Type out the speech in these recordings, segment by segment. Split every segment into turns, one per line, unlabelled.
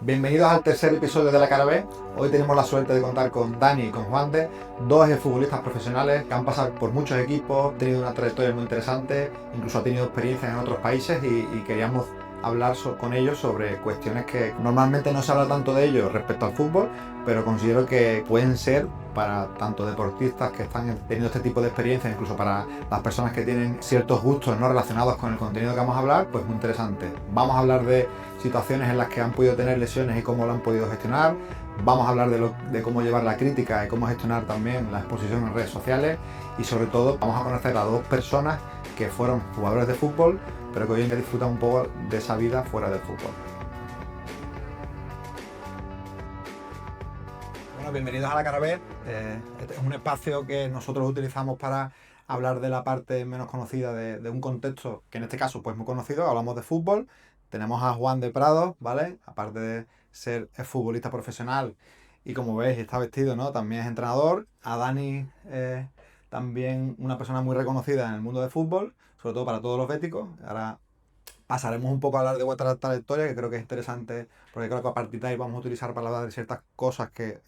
Bienvenidos al tercer episodio de La Cara B. Hoy tenemos la suerte de contar con Dani y con Juan de, dos futbolistas profesionales que han pasado por muchos equipos, han tenido una trayectoria muy interesante, incluso han tenido experiencias en otros países y queríamos hablar con ellos sobre cuestiones que normalmente no se habla tanto de ellos respecto al fútbol, pero considero que pueden ser para tanto deportistas que están teniendo este tipo de experiencias, incluso para las personas que tienen ciertos gustos no relacionados con el contenido que vamos a hablar, pues muy interesante. Vamos a hablar de situaciones en las que han podido tener lesiones y cómo lo han podido gestionar. Vamos a hablar de cómo llevar la crítica y cómo gestionar también la exposición en redes sociales y sobre todo vamos a conocer a dos personas que fueron jugadores de fútbol pero que hoy en día disfrutan un poco de esa vida fuera del fútbol. Bueno, bienvenidos a La Cara B. Este es un espacio que nosotros utilizamos para hablar de la parte menos conocida de un contexto que en este caso pues muy conocido. Hablamos de fútbol. Tenemos a Juan de Prado, ¿vale? Aparte de ser futbolista profesional y como veis está vestido, ¿no? También es entrenador. A Dani, también una persona muy reconocida en el mundo del fútbol, sobre todo para todos los béticos. Ahora pasaremos un poco a hablar de vuestra trayectoria, que creo que es interesante, porque creo que a partir de ahí vamos a utilizar para hablar de ciertas cosas que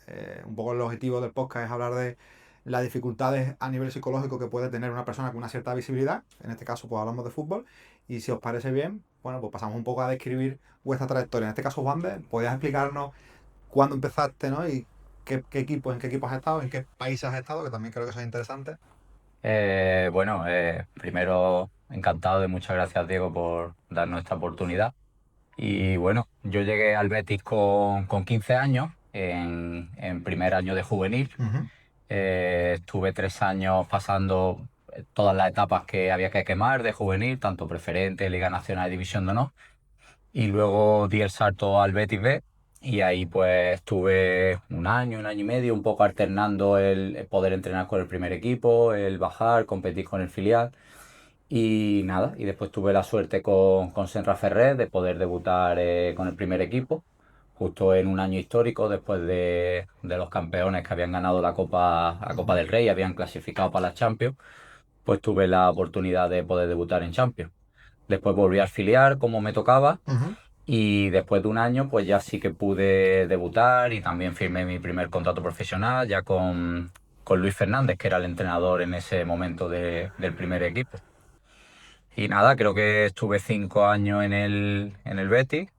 un poco el objetivo del podcast es hablar de las dificultades a nivel psicológico que puede tener una persona con una cierta visibilidad. En este caso, pues hablamos de fútbol. Y si os parece bien, bueno, pues pasamos un poco a describir vuestra trayectoria. En este caso, Juan de, ¿podrías explicarnos cuándo empezaste, ¿no? Y en qué equipos has estado, en qué países has estado, que también creo que eso es interesante.
Primero encantado y muchas gracias Diego por darnos esta oportunidad. Y bueno, yo llegué al Betis con 15 años en primer año de juvenil.
Ujú.
Estuve 3 años pasando todas las etapas que había que quemar de juvenil, tanto preferente, Liga Nacional y División de Honor. Y luego di el salto al Betis B y ahí pues estuve un año y medio, un poco alternando el poder entrenar con el primer equipo, el bajar, competir con el filial y nada. Y después tuve la suerte con Senra Ferrer de poder debutar con el primer equipo, justo en un año histórico después de los campeones que habían ganado la Copa del Rey, habían clasificado para la Champions, pues tuve la oportunidad de poder debutar en Champions. Después volví al filial como me tocaba
Ujú.
y después de un año, pues ya sí que pude debutar y también firmé mi primer contrato profesional ya con Luis Fernández, que era el entrenador en ese momento del primer equipo. Y nada, creo que estuve 5 años en el Betis.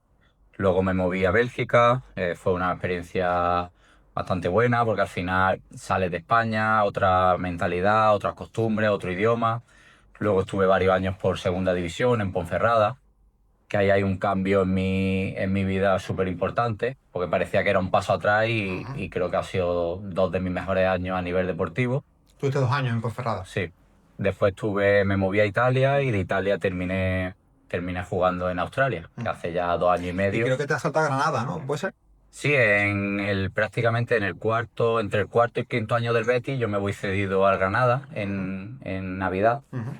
Luego me moví a Bélgica. Fue una experiencia bastante buena porque al final sales de España, otra mentalidad, otras costumbres, otro idioma. Luego estuve varios años por segunda división en Ponferrada, que ahí hay un cambio en mi vida súper importante, porque parecía que era un paso atrás y creo que ha sido 2 de mis mejores años a nivel deportivo.
Tuviste 2 años en Ponferrada.
Sí. Después me moví a Italia y de Italia terminé jugando en Australia, que
Ujú.
hace ya 2 años y
Y
medio.
creo que te has saltado a Granada, ¿no? ¿Puede ser?
Sí, prácticamente entre el cuarto y quinto año del Betis, yo me voy cedido al Granada
Ujú.
en Navidad.
Ujú.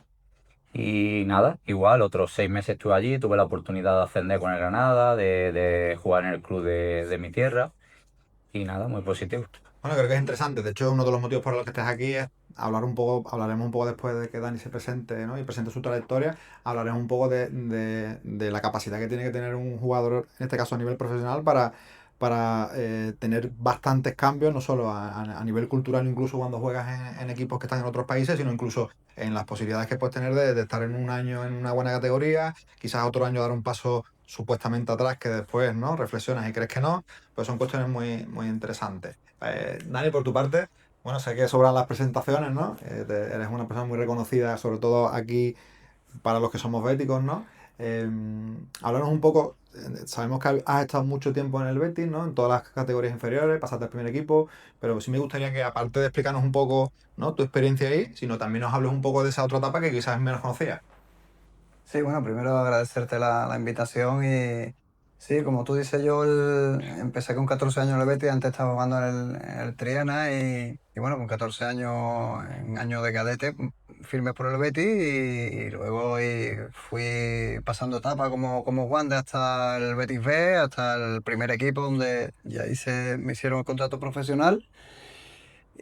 Y nada, igual, otros 6 meses estuve allí, tuve la oportunidad de ascender con el Granada, de jugar en el club de mi tierra, y nada, muy positivo.
Bueno, creo que es interesante. De hecho, uno de los motivos por los que estés aquí es hablar un poco, hablaremos un poco después de que Dani se presente, ¿no? Y presente su trayectoria, hablaremos un poco de la capacidad que tiene que tener un jugador, en este caso a nivel profesional, para tener bastantes cambios, no solo a nivel cultural, incluso cuando juegas en equipos que están en otros países, sino incluso en las posibilidades que puedes tener de estar en un año en una buena categoría, quizás otro año dar un paso supuestamente atrás que después, ¿no? Reflexionas y crees que no, pues son cuestiones muy, muy interesantes. Dani, por tu parte, bueno, sé que sobran las presentaciones, ¿no? Eres una persona muy reconocida, sobre todo aquí para los que somos béticos, ¿no? Eh, Háblanos un poco, sabemos que has estado mucho tiempo en el Betis, ¿no? En todas las categorías inferiores, pasaste al primer equipo, pero sí me gustaría que aparte de explicarnos un poco, ¿no? Tu experiencia ahí, sino también nos hables un poco de esa otra etapa que quizás es menos conocida.
Sí, bueno, primero agradecerte la invitación y sí, como tú dices, empecé con 14 años en el Betis, antes estaba jugando en el Triana y bueno, con 14 años, en año de cadete, firmé por el Betis y luego fui pasando etapas como Wander hasta el Betis B, hasta el primer equipo donde ya me hicieron el contrato profesional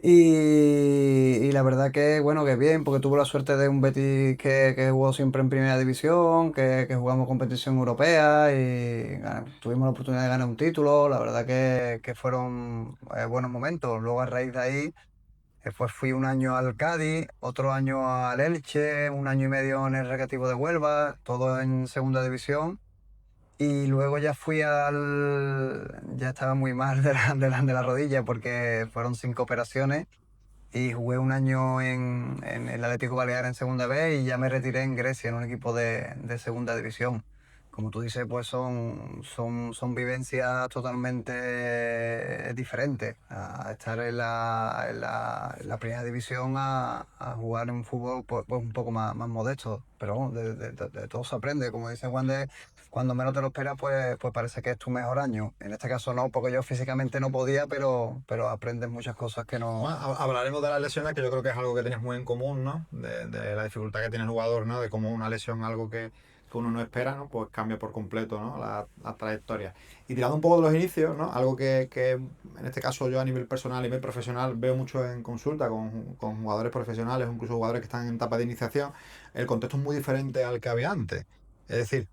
Y la verdad que, bueno, que bien, porque tuve la suerte de un Betis que jugó siempre en primera división, que jugamos competición europea y tuvimos la oportunidad de ganar un título. La verdad que fueron buenos momentos. Luego, a raíz de ahí, después fui un año al Cádiz, otro año al Elche, un año y medio en el Recreativo de Huelva, todo en segunda división. Y luego ya ya estaba muy mal de la rodilla porque fueron 5 operaciones y jugué un año en el Atlético Balear en segunda B y ya me retiré en Grecia, en un equipo de segunda división. Como tú dices, pues son vivencias totalmente diferentes a estar en la primera división a jugar en un fútbol pues un poco más modesto. Pero bueno, de todo se aprende. Como dice Juan, cuando menos te lo esperas, pues parece que es tu mejor año. En este caso no, porque yo físicamente no podía, pero aprendes muchas cosas que no.
Bueno, hablaremos de las lesiones, que yo creo que es algo que tienes muy en común, ¿no? De la dificultad que tiene el jugador, ¿no? De cómo una lesión, algo que uno no espera, ¿no? Pues cambia por completo, ¿no? La trayectoria. Y tirando un poco de los inicios, ¿no? Algo que en este caso yo a nivel personal, a nivel profesional, veo mucho en consulta con jugadores profesionales, o incluso jugadores que están en etapa de iniciación, el contexto es muy diferente al que había antes. Es decir,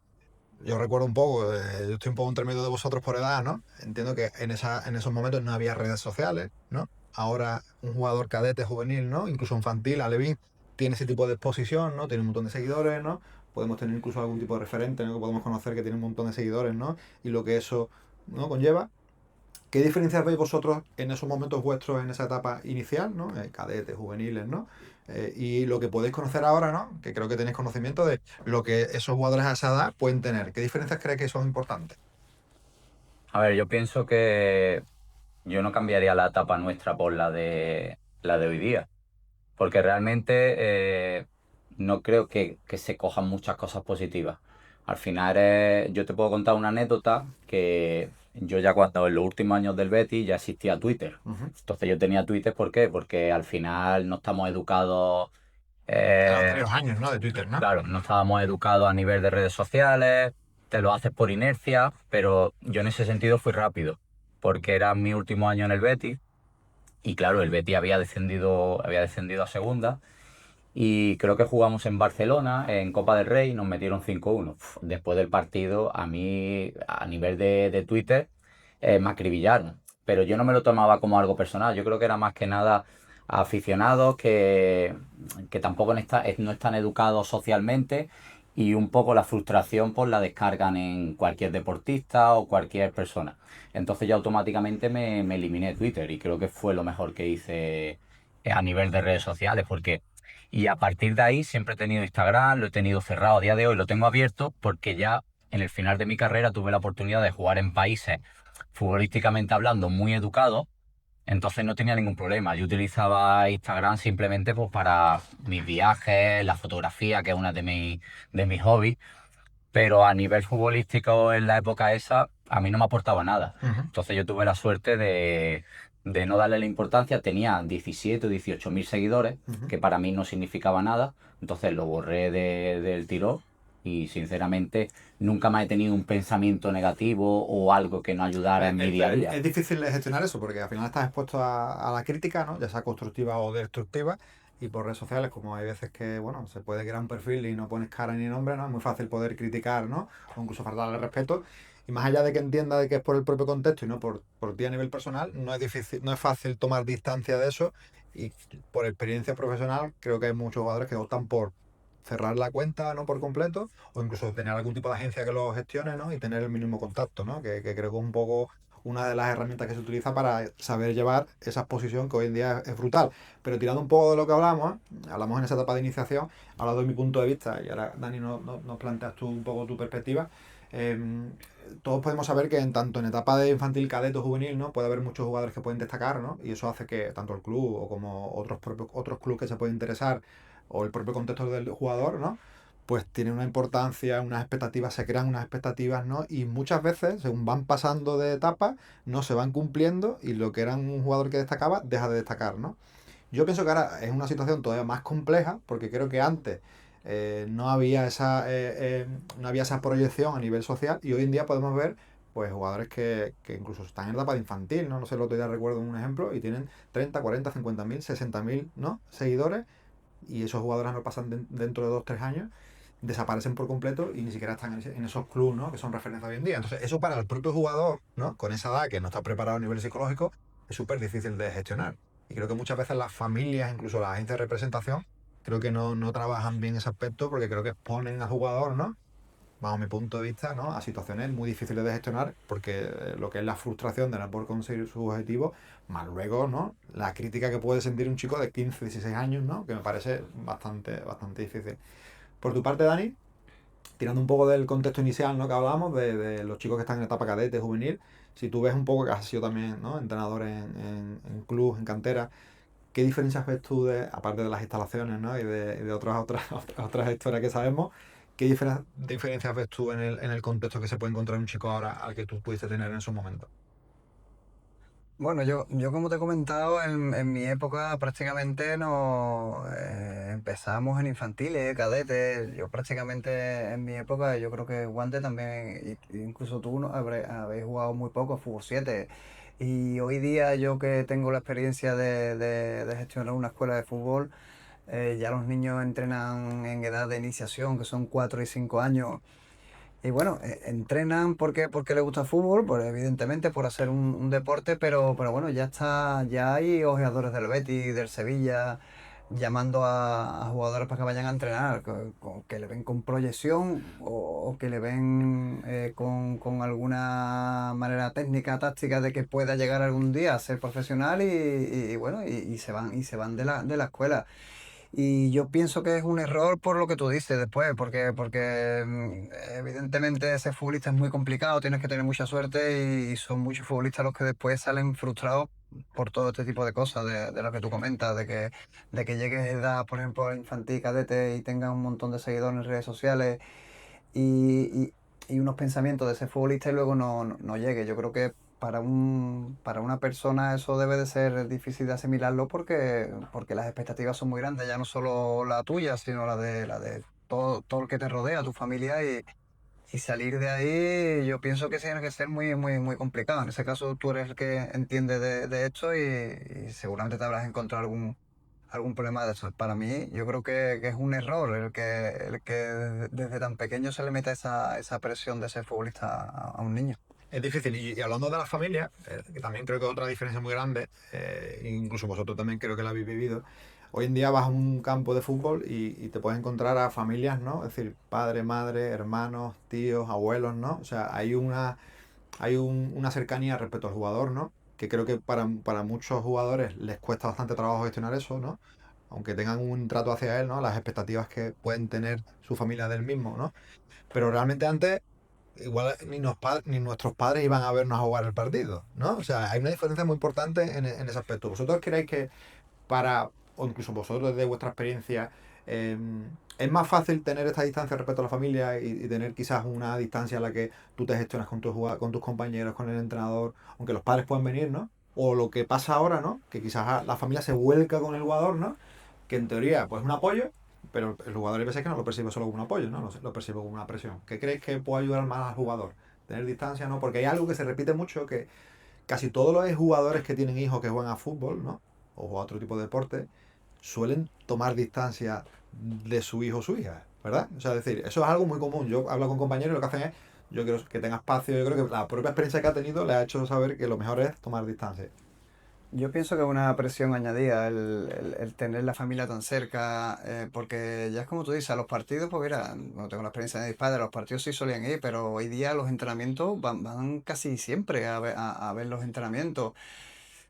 yo recuerdo un poco, yo estoy un poco entre medio de vosotros por edad, ¿no? Entiendo que en esos momentos no había redes sociales, ¿no? Ahora un jugador cadete juvenil, ¿no? Incluso infantil, alevín, tiene ese tipo de exposición, ¿no? Tiene un montón de seguidores, ¿no? Podemos tener incluso algún tipo de referente, ¿no? Que podemos conocer que tiene un montón de seguidores, ¿no? Y lo que eso, ¿no? conlleva. ¿Qué diferencias veis vosotros en esos momentos vuestros, en esa etapa inicial, ¿no? Cadetes, juveniles, ¿no? Y lo que podéis conocer ahora, ¿no? Que creo que tenéis conocimiento de lo que esos jugadores a esa edad pueden tener. ¿Qué diferencias creéis que son importantes?
A ver, yo pienso que yo no cambiaría la etapa nuestra por la de hoy día, porque realmente no creo que se cojan muchas cosas positivas. Al final, yo te puedo contar una anécdota que yo ya cuando en los últimos años del Betis ya existía Twitter.
Ujú.
Entonces yo tenía Twitter, ¿por qué? Porque al final no estamos educados,
Claro,
eh,
tenéis los años, ¿no? De Twitter, ¿no?
claro, no estábamos educados a nivel de redes sociales, te lo haces por inercia, pero yo en ese sentido fui rápido, porque era mi último año en el Betis y claro, el Betis había descendido a segunda y creo que jugamos en Barcelona, en Copa del Rey, y nos metieron 5-1. Después del partido, a mí, a nivel de Twitter, me acribillaron. Pero yo no me lo tomaba como algo personal. Yo creo que era más que nada aficionados que tampoco no están educados socialmente y un poco la frustración pues la descargan en cualquier deportista o cualquier persona. Entonces yo automáticamente me eliminé Twitter y creo que fue lo mejor que hice a nivel de redes sociales porque y a partir de ahí siempre he tenido Instagram, lo he tenido cerrado. A día de hoy lo tengo abierto porque ya en el final de mi carrera tuve la oportunidad de jugar en países, futbolísticamente hablando, muy educados. Entonces no tenía ningún problema. Yo utilizaba Instagram simplemente pues, para mis viajes, la fotografía, que es una de mis hobbies. Pero a nivel futbolístico en la época esa, a mí no me aportaba nada.
Ujú.
Entonces yo tuve la suerte de no darle la importancia. Tenía 17 o 18 mil seguidores,
Ujú.
que para mí no significaba nada. Entonces lo borré del tirón y sinceramente nunca más he tenido un pensamiento negativo o algo que no ayudara en mi día a día.
Es difícil de gestionar eso porque al final estás expuesto a la crítica, ¿no? Ya sea constructiva o destructiva. Y por redes sociales, como hay veces que, bueno, se puede crear un perfil y no pones cara ni nombre, ¿no? Es muy fácil poder criticar, ¿no? O incluso faltarle respeto. Y más allá de que entienda de que es por el propio contexto y no por ti a nivel personal, no es difícil, no es fácil tomar distancia de eso. Y por experiencia profesional, creo que hay muchos jugadores que optan por cerrar la cuenta, ¿no? Por completo, o incluso tener algún tipo de agencia que lo gestione, ¿no? Y tener el mínimo contacto, ¿no? Que creo que es un poco una de las herramientas que se utiliza para saber llevar esa exposición que hoy en día es brutal. Pero tirando un poco de lo que hablamos, ¿eh? Hablamos en esa etapa de iniciación, ahora doy mi punto de vista y ahora Dani nos planteas tú un poco tu perspectiva. Todos podemos saber que tanto en etapa de infantil, cadete o juvenil, ¿no? Puede haber muchos jugadores que pueden destacar, ¿no? Y eso hace que tanto el club o como otros clubes que se pueden interesar o el propio contexto del jugador, ¿no? Pues tiene una importancia, unas expectativas, se crean unas expectativas, ¿no? Y muchas veces, según van pasando de etapa, no se van cumpliendo y lo que era un jugador que destacaba deja de destacar, ¿no? Yo pienso que ahora es una situación todavía más compleja porque creo que antes no había esa proyección a nivel social y hoy en día podemos ver pues jugadores que incluso están en etapa de infantil, ¿no? No sé, el otro día recuerdo un ejemplo y tienen 30, 40, 50.000, 60.000, ¿no? Seguidores, y esos jugadores no pasan dentro de 2, 3 años, desaparecen por completo y ni siquiera están en esos clubes, ¿no? Que son referencia hoy en día. Entonces, eso para el propio jugador, ¿no? Con esa edad que no está preparado a nivel psicológico, es súper difícil de gestionar. Y creo que muchas veces las familias, incluso las agencias de representación, creo que no trabajan bien ese aspecto porque creo que exponen al jugador, ¿no? Bajo mi punto de vista, ¿no? A situaciones muy difíciles de gestionar, porque lo que es la frustración de no poder conseguir sus objetivos, más luego, ¿no? La crítica que puede sentir un chico de 15, 16 años, ¿no? Que me parece bastante difícil. Por tu parte, Dani, tirando un poco del contexto inicial, ¿no? Que hablábamos de los chicos que están en etapa cadete, juvenil, si tú ves un poco que has sido también, ¿no? Entrenador en club, en cantera, ¿qué diferencias ves tú, aparte de las instalaciones, ¿no? Y de otras historias que sabemos, qué diferencias ves tú en el contexto que se puede encontrar un chico ahora al que tú pudiste tener en su momento?
Bueno, yo como te he comentado, en mi época prácticamente no empezamos en infantiles, cadetes. Yo prácticamente en mi época, yo creo que Guante también, incluso tú no, habéis jugado muy poco fútbol 7. Y hoy día yo que tengo la experiencia de gestionar una escuela de fútbol, ya los niños entrenan en edad de iniciación, que son 4 y 5 años. Y bueno, entrenan porque les gusta el fútbol, pues evidentemente por hacer un deporte, pero bueno, ya hay ojeadores del Betis, del Sevilla, llamando a jugadores para que vayan a entrenar, que le ven con proyección o que le ven con alguna manera técnica, táctica de que pueda llegar algún día a ser profesional y bueno, y se van de la escuela. Y yo pienso que es un error por lo que tú dices después, porque evidentemente ser futbolista es muy complicado, tienes que tener mucha suerte y son muchos futbolistas los que después salen frustrados por todo este tipo de cosas, de lo que tú comentas, de que llegues a edad, por ejemplo, infantil, cadete y tengas un montón de seguidores en redes sociales y, y unos pensamientos de ser futbolista y luego no llegue. Yo creo que para una persona eso debe de ser difícil de asimilarlo porque las expectativas son muy grandes, ya no solo la tuya, sino la de todo el que te rodea, tu familia, y salir de ahí yo pienso que tiene que ser muy, muy, muy complicado. En ese caso tú eres el que entiende de esto y seguramente te habrás encontrado algún problema de eso. Para mí, yo creo que es un error el que desde tan pequeño se le meta esa presión de ser futbolista a un niño.
Es difícil. Y hablando de las familias, que también creo que es otra diferencia muy grande, incluso vosotros también creo que la habéis vivido. Hoy en día vas a un campo de fútbol y te puedes encontrar a familias, ¿no? Es decir, padre, madre, hermanos, tíos, abuelos, ¿no? O sea, hay una cercanía respecto al jugador, ¿no? Que creo que para muchos jugadores les cuesta bastante trabajo gestionar eso, ¿no? Aunque tengan un trato hacia él, ¿no? Las expectativas que pueden tener su familia del mismo, ¿no? Pero realmente antes, igual ni nuestros padres iban a vernos a jugar el partido, ¿no? O sea, hay una diferencia muy importante en ese aspecto. ¿Vosotros creéis que o incluso vosotros desde vuestra experiencia, eh, es más fácil tener esta distancia respecto a la familia y tener quizás una distancia en la que tú te gestionas con tus compañeros, con el entrenador, aunque los padres puedan venir, ¿no? O lo que pasa ahora, ¿no? Que quizás la familia se vuelca con el jugador, ¿no? Que en teoría, pues es un apoyo, pero el jugador hay veces que no lo percibe solo como un apoyo, ¿no? Lo percibe como una presión. ¿Qué crees que puede ayudar más al jugador? Tener distancia, ¿no? Porque hay algo que se repite mucho, que casi todos los jugadores que tienen hijos que juegan a fútbol, ¿no? O a otro tipo de deporte, suelen tomar distancia de su hijo o su hija, ¿verdad? O sea, es decir, eso es algo muy común. Yo hablo con compañeros y lo que hacen es, yo quiero que tenga espacio, yo creo que la propia experiencia que ha tenido le ha hecho saber que lo mejor es tomar distancia.
Yo pienso que es una presión añadida el tener la familia tan cerca, porque ya es como tú dices, a los partidos, pues mira, no tengo la experiencia de mis padres, los partidos sí solían ir, pero hoy día los entrenamientos van casi siempre a ver los entrenamientos.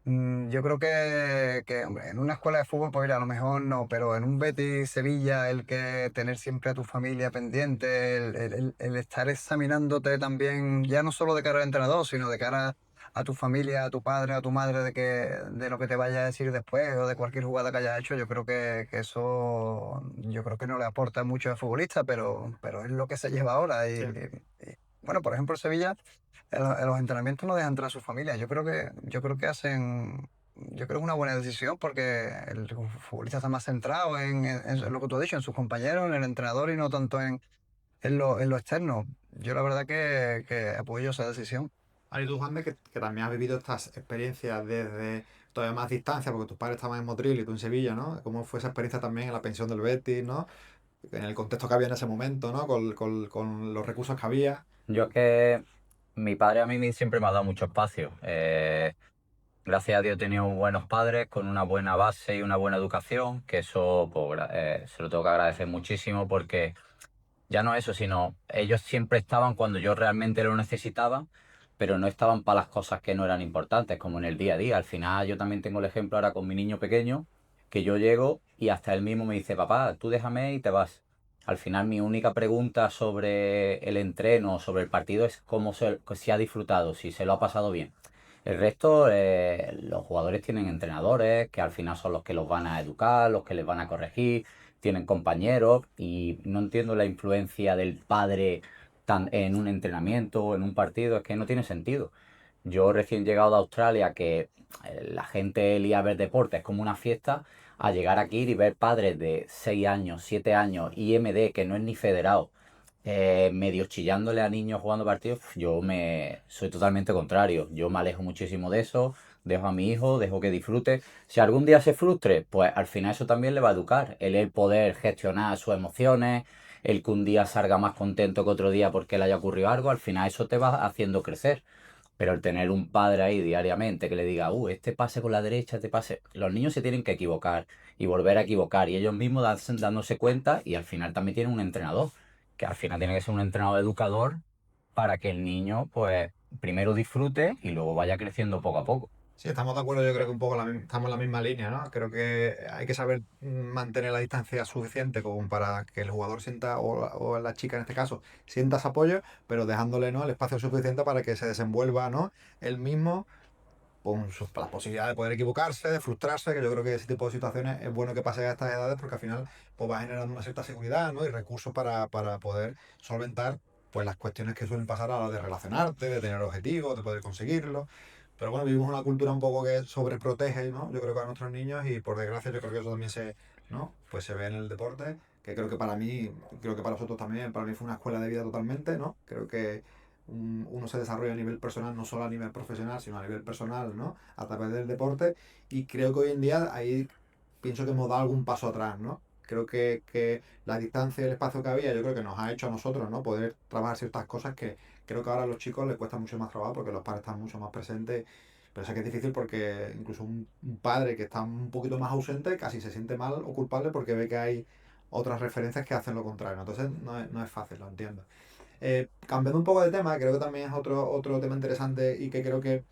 Yo creo que, hombre, en una escuela de fútbol, pues mira, a lo mejor no, pero en un Betis Sevilla, el que tener siempre a tu familia pendiente, el estar examinándote también, ya no solo de cara al entrenador, sino de cara a tu familia, a tu padre, a tu madre, de lo que te vaya a decir después o de cualquier jugada que hayas hecho, yo creo que eso, yo creo que no le aporta mucho al futbolista, pero es lo que se lleva ahora.
Sí.
Bueno, por ejemplo, el Sevilla en los entrenamientos no dejan entrar a su familia. Yo creo que es una buena decisión porque el futbolista está más centrado en lo que tú has dicho, en sus compañeros, en el entrenador y no tanto en lo externo. yo la verdad que apoyo esa decisión.
Ahora, y tú, Juan, que también has vivido estas experiencias desde todavía más distancia, porque tus padres estaban en Motril y tú en Sevilla, ¿no? ¿Cómo fue esa experiencia también en la pensión del Betis, ¿no? En el contexto que había en ese momento, ¿no? Con los recursos que había.
Yo es que mi padre a mí siempre me ha dado mucho espacio. Gracias a Dios he tenido buenos padres con una buena base y una buena educación, que eso pues, se lo tengo que agradecer muchísimo porque ya no eso, sino ellos siempre estaban cuando yo realmente lo necesitaba, pero no estaban para las cosas que no eran importantes, como en el día a día. Al final yo también tengo el ejemplo ahora con mi niño pequeño, que yo llego y hasta él mismo me dice, papá, tú déjame y te vas. Al final mi única pregunta sobre el entreno, sobre el partido, es si ha disfrutado, si se lo ha pasado bien. El resto, los jugadores tienen entrenadores que al final son los que los van a educar, los que les van a corregir, tienen compañeros y no entiendo la influencia del padre en un entrenamiento o en un partido, es que no tiene sentido. Yo recién llegado de Australia, que la gente elía a ver deporte, es como una fiesta, a llegar aquí y ver padres de 6 años, 7 años, IMD, que no es ni federado, medio chillándole a niños jugando partidos, soy totalmente contrario. Yo me alejo muchísimo de eso, dejo a mi hijo, dejo que disfrute. Si algún día se frustre, pues al final eso también le va a educar. El poder gestionar sus emociones, el que un día salga más contento que otro día porque le haya ocurrido algo, al final eso te va haciendo crecer. Pero el tener un padre ahí diariamente que le diga, este pase con la derecha, este pase. Los niños se tienen que equivocar y volver a equivocar y ellos mismos dándose cuenta y al final también tienen un entrenador, que al final tiene que ser un entrenador educador para que el niño, pues, primero disfrute y luego vaya creciendo poco a poco.
Sí, estamos de acuerdo, yo creo que un poco estamos en la misma línea, ¿no? Creo que hay que saber mantener la distancia suficiente como para que el jugador sienta, o la chica en este caso, sienta ese apoyo, pero dejándole, ¿no? El espacio suficiente para que se desenvuelva, ¿no? Él mismo con la posibilidad de poder equivocarse, de frustrarse, que yo creo que ese tipo de situaciones es bueno que pase a estas edades porque al final pues va generando una cierta seguridad, ¿no? Y recursos para poder solventar pues las cuestiones que suelen pasar a la de relacionarte, de tener objetivos, de poder conseguirlos. Pero bueno, vivimos una cultura un poco que sobreprotege, ¿no? Yo creo que a nuestros niños y por desgracia yo creo que eso también ¿no? Pues se ve en el deporte, que creo que para mí, creo que para vosotros también, para mí fue una escuela de vida totalmente, ¿no? Creo que uno se desarrolla a nivel personal, no solo a nivel profesional, sino a nivel personal, ¿no? A través del deporte. Y creo que hoy en día ahí pienso que hemos dado algún paso atrás, ¿no? Creo que la distancia y el espacio que había, yo creo que nos ha hecho a nosotros, ¿no? Poder trabajar ciertas cosas que creo que ahora a los chicos les cuesta mucho más trabajo porque los padres están mucho más presentes. Pero sé que es difícil porque incluso un padre que está un poquito más ausente casi se siente mal o culpable porque ve que hay otras referencias que hacen lo contrario. Entonces no es fácil, lo entiendo. Cambiando un poco de tema, creo que también es otro tema interesante y que creo que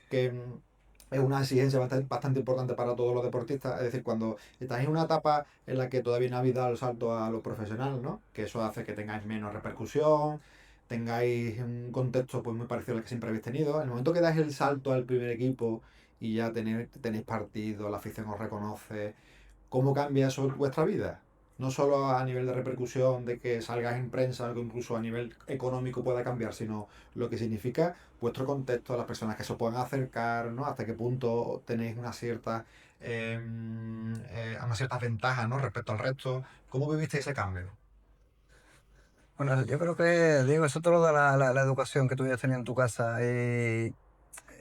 es una exigencia bastante importante para todos los deportistas. Es decir, cuando estáis en una etapa en la que todavía no habéis dado el salto a lo profesional, ¿no? Que eso hace que tengáis menos repercusión, tengáis un contexto pues muy parecido al que siempre habéis tenido. En el momento que dais el salto al primer equipo y ya tenéis partido, la afición os reconoce, ¿cómo cambia eso vuestra vida? No solo a nivel de repercusión, de que salgas en prensa, algo incluso a nivel económico pueda cambiar, sino lo que significa vuestro contexto, las personas que se puedan acercar, ¿no? Hasta qué punto tenéis unas ciertas ventajas, ¿no? Respecto al resto. ¿Cómo viviste ese cambio?
Bueno, yo creo que, Diego, eso te lo da la educación que tú ya tenías en tu casa.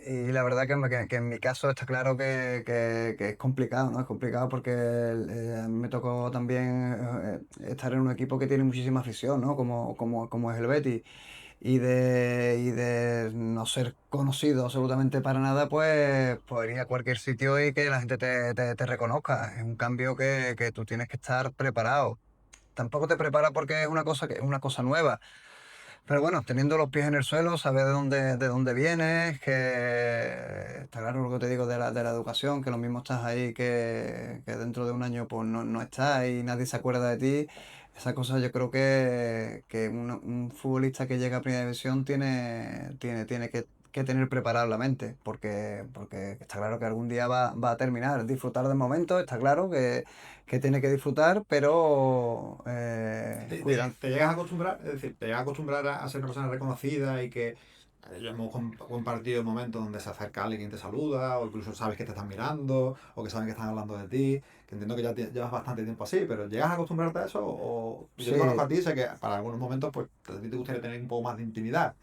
Y la verdad que en mi caso está claro que es complicado, ¿no? Es complicado porque a mí me tocó también estar en un equipo que tiene muchísima afición, ¿no? Como es el Betis. Y de no ser conocido absolutamente para nada, pues ir a cualquier sitio y que la gente te reconozca. Es un cambio que tú tienes que estar preparado. Tampoco te prepara porque es una cosa nueva. Pero bueno, teniendo los pies en el suelo, sabes de dónde vienes, que está claro lo que te digo de la educación, que lo mismo estás ahí que dentro de un año pues no estás y nadie se acuerda de ti. Esa cosa yo creo que un futbolista que llega a Primera División tiene que tener preparada la mente, porque está claro que algún día va a terminar. Disfrutar del momento, está claro que tiene que disfrutar, pero
¿Te, te-
cuidando.
te llegas a acostumbrar? Es decir, ¿te llegas a acostumbrar a ser una persona reconocida y que Yo hemos compartido momentos donde se acerca alguien y te saluda, o incluso sabes que te están mirando, o que saben que están hablando de ti, que entiendo que ya llevas bastante tiempo así, pero ¿llegas a acostumbrarte a eso? O yo te conozco
Sí,
a ti y sé que para algunos momentos pues a ti te gustaría tener un poco más de intimidad.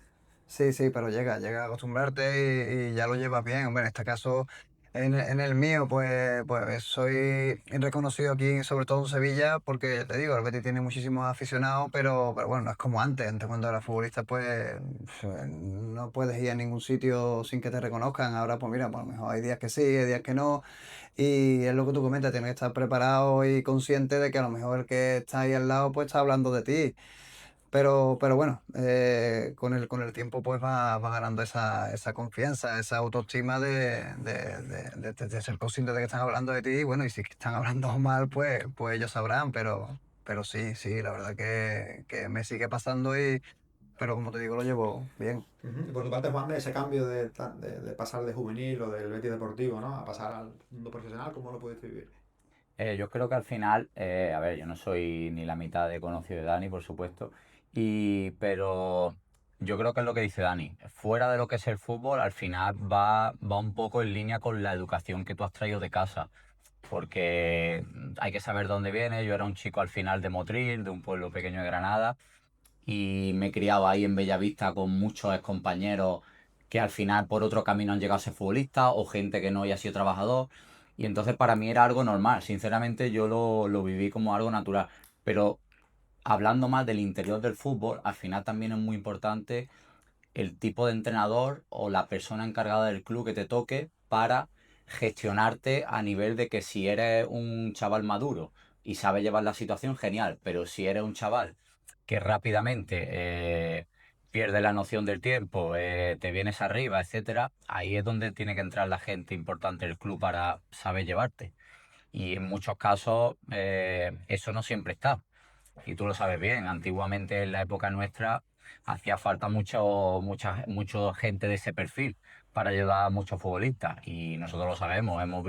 sí, pero llega a acostumbrarte y ya lo llevas bien. Hombre, en este caso, en el mío, pues soy reconocido aquí, sobre todo en Sevilla, porque te digo, el Betis tiene muchísimos aficionados, pero bueno, no es como antes. Antes cuando era futbolista, pues no puedes ir a ningún sitio sin que te reconozcan. Ahora, pues mira, pues a lo mejor hay días que sí, hay días que no. Y es lo que tú comentas, tienes que estar preparado y consciente de que a lo mejor el que está ahí al lado, pues está hablando de ti. Pero bueno, con el tiempo pues va ganando esa confianza, esa autoestima de ser consciente de que están hablando de ti. Y bueno, y si están hablando mal, pues ellos sabrán, pero sí, la verdad que me sigue pasando pero como te digo, lo llevo bien.
Ujú. Y por tu parte, Juan, de ese cambio de pasar de juvenil o del Betis deportivo, ¿no? A pasar al mundo profesional, ¿cómo lo pudiste vivir?
Yo creo que al final, a ver, yo no soy ni la mitad de conocido de Dani, por supuesto, pero yo creo que es lo que dice Dani. Fuera de lo que es el fútbol, al final va un poco en línea con la educación que tú has traído de casa, porque hay que saber dónde viene. Yo era un chico al final de Motril, de un pueblo pequeño de Granada, y me he criado ahí en Bellavista con muchos compañeros que al final por otro camino han llegado a ser futbolistas o gente que no haya sido trabajador. Y entonces para mí era algo normal. Sinceramente yo lo viví como algo natural. Pero hablando más del interior del fútbol, al final también es muy importante el tipo de entrenador o la persona encargada del club que te toque para gestionarte a nivel de que si eres un chaval maduro y sabes llevar la situación, genial, pero si eres un chaval que rápidamente pierde la noción del tiempo, te vienes arriba, etcétera, ahí es donde tiene que entrar la gente importante del club para saber llevarte. Y en muchos casos eso no siempre está. Y tú lo sabes bien, antiguamente en la época nuestra hacía falta mucha gente de ese perfil para ayudar a muchos futbolistas. Y nosotros lo sabemos, hemos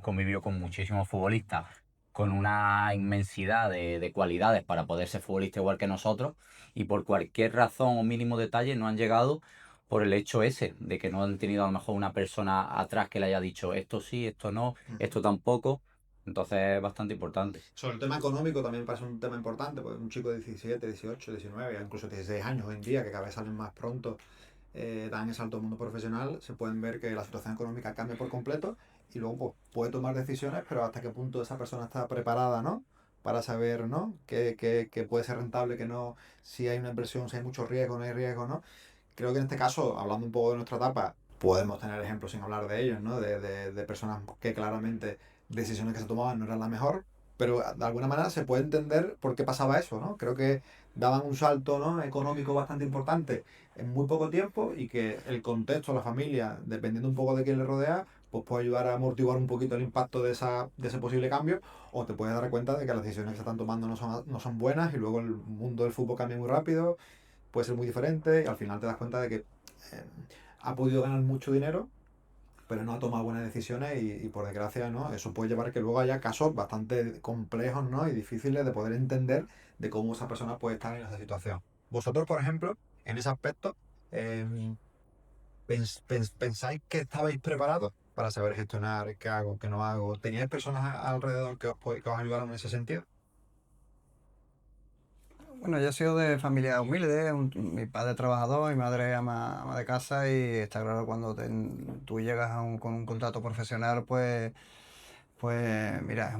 convivido con muchísimos futbolistas con una inmensidad de cualidades para poder ser futbolista igual que nosotros. Y por cualquier razón o mínimo detalle no han llegado por el hecho ese, de que no han tenido a lo mejor una persona atrás que le haya dicho esto sí, esto no,
Ujú.
esto tampoco. Entonces es bastante importante.
Sobre el tema económico también parece un tema importante, porque un chico de 17, 18, 19, incluso 16 años hoy en día, que cada vez salen más pronto, dan ese salto al mundo profesional, se pueden ver que la situación económica cambia por completo y luego pues, puede tomar decisiones, pero hasta qué punto esa persona está preparada, ¿no? Para saber, ¿no? Que puede ser rentable, que no, si hay una inversión, si hay mucho riesgo, no hay riesgo, ¿no? Creo que en este caso, hablando un poco de nuestra etapa, podemos tener ejemplos sin hablar de ellos, ¿no? De personas que claramente decisiones que se tomaban no eran la mejor, pero de alguna manera se puede entender por qué pasaba eso, ¿no? Creo que daban un salto, ¿no? Económico bastante importante en muy poco tiempo y que el contexto, la familia, dependiendo un poco de quién le rodea, pues puede ayudar a amortiguar un poquito el impacto de ese posible cambio o te puedes dar cuenta de que las decisiones que se están tomando no son buenas y luego el mundo del fútbol cambia muy rápido, puede ser muy diferente y al final te das cuenta de que ha podido ganar mucho dinero pero no ha tomado buenas decisiones y por desgracia, ¿no? Eso puede llevar a que luego haya casos bastante complejos, ¿no? Y difíciles de poder entender de cómo esa persona puede estar en esa situación. Vosotros, por ejemplo, en ese aspecto, eh, ¿pensáis que estabais preparados para saber gestionar qué hago, qué no hago? ¿Teníais personas alrededor que os ayudaron en ese sentido?
Bueno, yo he sido de familia humilde, mi padre trabajador, mi madre ama de casa y está claro cuando tú llegas con un contrato profesional, pues mira,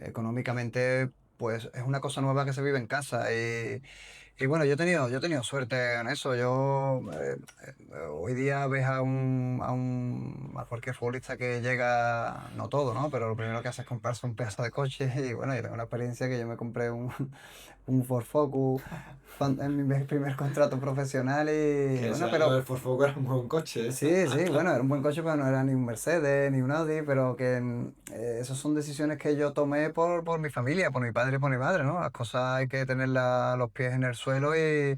económicamente pues es una cosa nueva que se vive en casa y bueno, yo he tenido suerte en eso. Hoy día ves a cualquier futbolista que llega, no todo, ¿no? Pero lo primero que hace es comprarse un pedazo de coche y bueno, yo tengo una experiencia que yo me compré un Ford Focus en mi primer contrato profesional y
Que
bueno,
ese año
pero
el Ford Focus era un buen coche, ¿eh?
sí, bueno, era un buen coche, pero no era ni un Mercedes ni un Audi, pero que esas son decisiones que yo tomé por mi familia, por mi padre y por mi madre, ¿no? Las cosas hay que tener los pies en el suelo y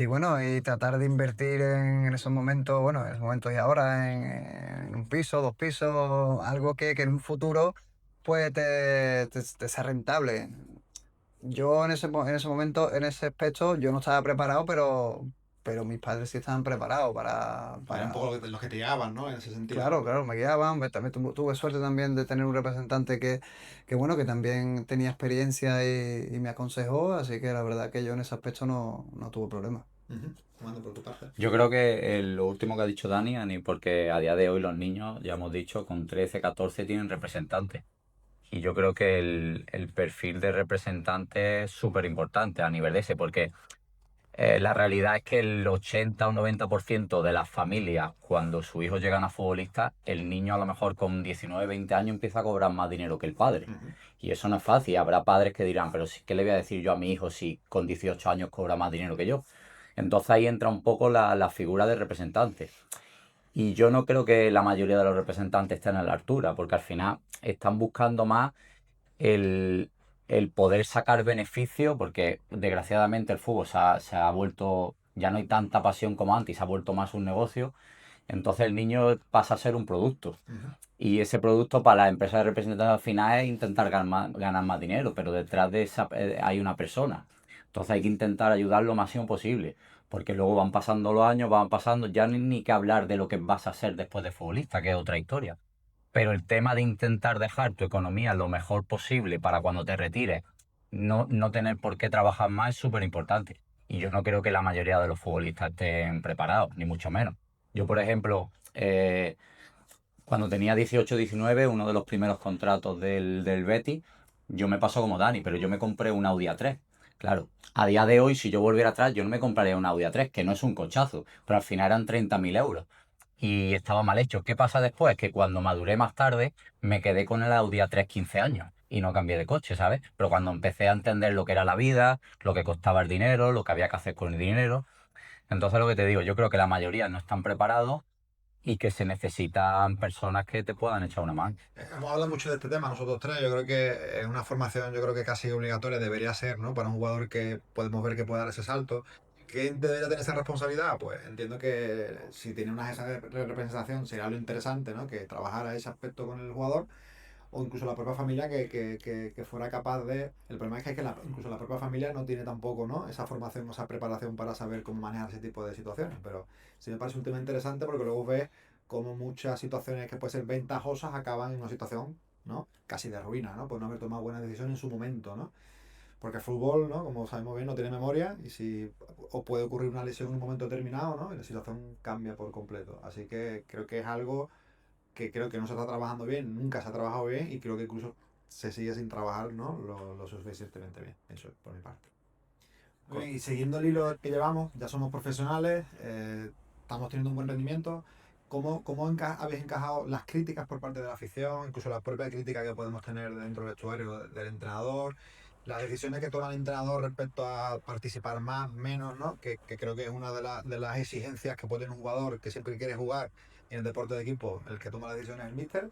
bueno, y tratar de invertir en esos momentos, bueno, en esos momentos y ahora en un piso, dos pisos, algo que en un futuro pues te sea rentable. Yo en ese momento, en ese aspecto, yo no estaba preparado, pero pero mis padres sí estaban preparados
Era un poco los que te guiaban, ¿no? En ese sentido.
Claro, claro, me guiaban. También tuve suerte también de tener un representante que bueno, que también tenía experiencia y me aconsejó, así que la verdad que yo en ese aspecto no tuve problema.
Ujú. Mando por tu parte.
Yo creo que lo último que ha dicho Dani, porque a día de hoy los niños, ya hemos dicho, con 13, 14 tienen representantes. Y yo creo que el perfil de representante es súper importante a nivel de ese, porque la realidad es que el 80 o 90% de las familias, cuando sus hijos llegan a futbolistas, el niño a lo mejor con 19, 20 años empieza a cobrar más dinero que el padre.
Ujú.
Y eso no es fácil. Habrá padres que dirán, pero ¿qué le voy a decir yo a mi hijo si con 18 años cobra más dinero que yo? Entonces ahí entra un poco la figura de representante. Y yo no creo que la mayoría de los representantes estén a la altura, porque al final están buscando más el, el poder sacar beneficio, porque desgraciadamente el fútbol se ha vuelto, ya no hay tanta pasión como antes, se ha vuelto más un negocio, entonces el niño pasa a ser un producto.
Ujú.
Y ese producto para la empresa de representación al final es intentar ganar más dinero, pero detrás de esa hay una persona. Entonces hay que intentar ayudar lo máximo posible, porque luego van pasando los años, van pasando, ya ni que hablar de lo que vas a ser después de futbolista, que es otra historia. Pero el tema de intentar dejar tu economía lo mejor posible para cuando te retires, no tener por qué trabajar más es súper importante. Y yo no creo que la mayoría de los futbolistas estén preparados, ni mucho menos. Yo, por ejemplo, cuando tenía 18 19 uno de los primeros contratos del Betis, yo me pasó como Dani, pero yo me compré un Audi A3. Claro, a día de hoy, si yo volviera atrás, yo no me compraría un Audi A3, que no es un cochazo, pero al final eran 30.000 euros y estaba mal hecho. ¿Qué pasa después? Que cuando maduré más tarde, me quedé con el Audi A3 15 años y no cambié de coche, ¿sabes? Pero cuando empecé a entender lo que era la vida, lo que costaba el dinero, lo que había que hacer con el dinero, entonces lo que te digo, yo creo que la mayoría no están preparados y que se necesitan personas que te puedan echar una mano.
Hemos hablado mucho de este tema nosotros tres. Yo creo que es una formación, yo creo que casi obligatoria debería ser, ¿no? Para un jugador que podemos ver que puede dar ese salto. ¿Quién debería tener esa responsabilidad? Pues entiendo que si tiene una agencia de representación sería lo interesante, ¿no? Que trabajara ese aspecto con el jugador o incluso la propia familia que fuera capaz de... El problema es que incluso la propia familia no tiene tampoco, ¿no? Esa formación, esa preparación para saber cómo manejar ese tipo de situaciones. Pero sí me parece un tema interesante porque luego ves cómo muchas situaciones que pueden ser ventajosas acaban en una situación, ¿no? Casi de ruina, ¿no? Por no haber tomado buenas decisiones en su momento, ¿no? Porque el fútbol, ¿no? Como sabemos bien, no tiene memoria y si o puede ocurrir una lesión en un momento determinado, ¿no? Y la situación cambia por completo. Así que creo que es algo que creo que no se está trabajando bien, nunca se ha trabajado bien y creo que incluso se sigue sin trabajar, ¿no? Lo suficientemente bien. Eso es por mi parte. Muy bien, y siguiendo el hilo que llevamos, ya somos profesionales, estamos teniendo un buen rendimiento. ¿Cómo habéis encajado las críticas por parte de la afición, incluso la propia crítica que podemos tener dentro del vestuario del entrenador, las decisiones que toma el entrenador respecto a participar más, menos, ¿no? Que creo que es una de las exigencias que puede tener un jugador que siempre quiere jugar en el deporte de equipo, el que toma las decisiones es el míster.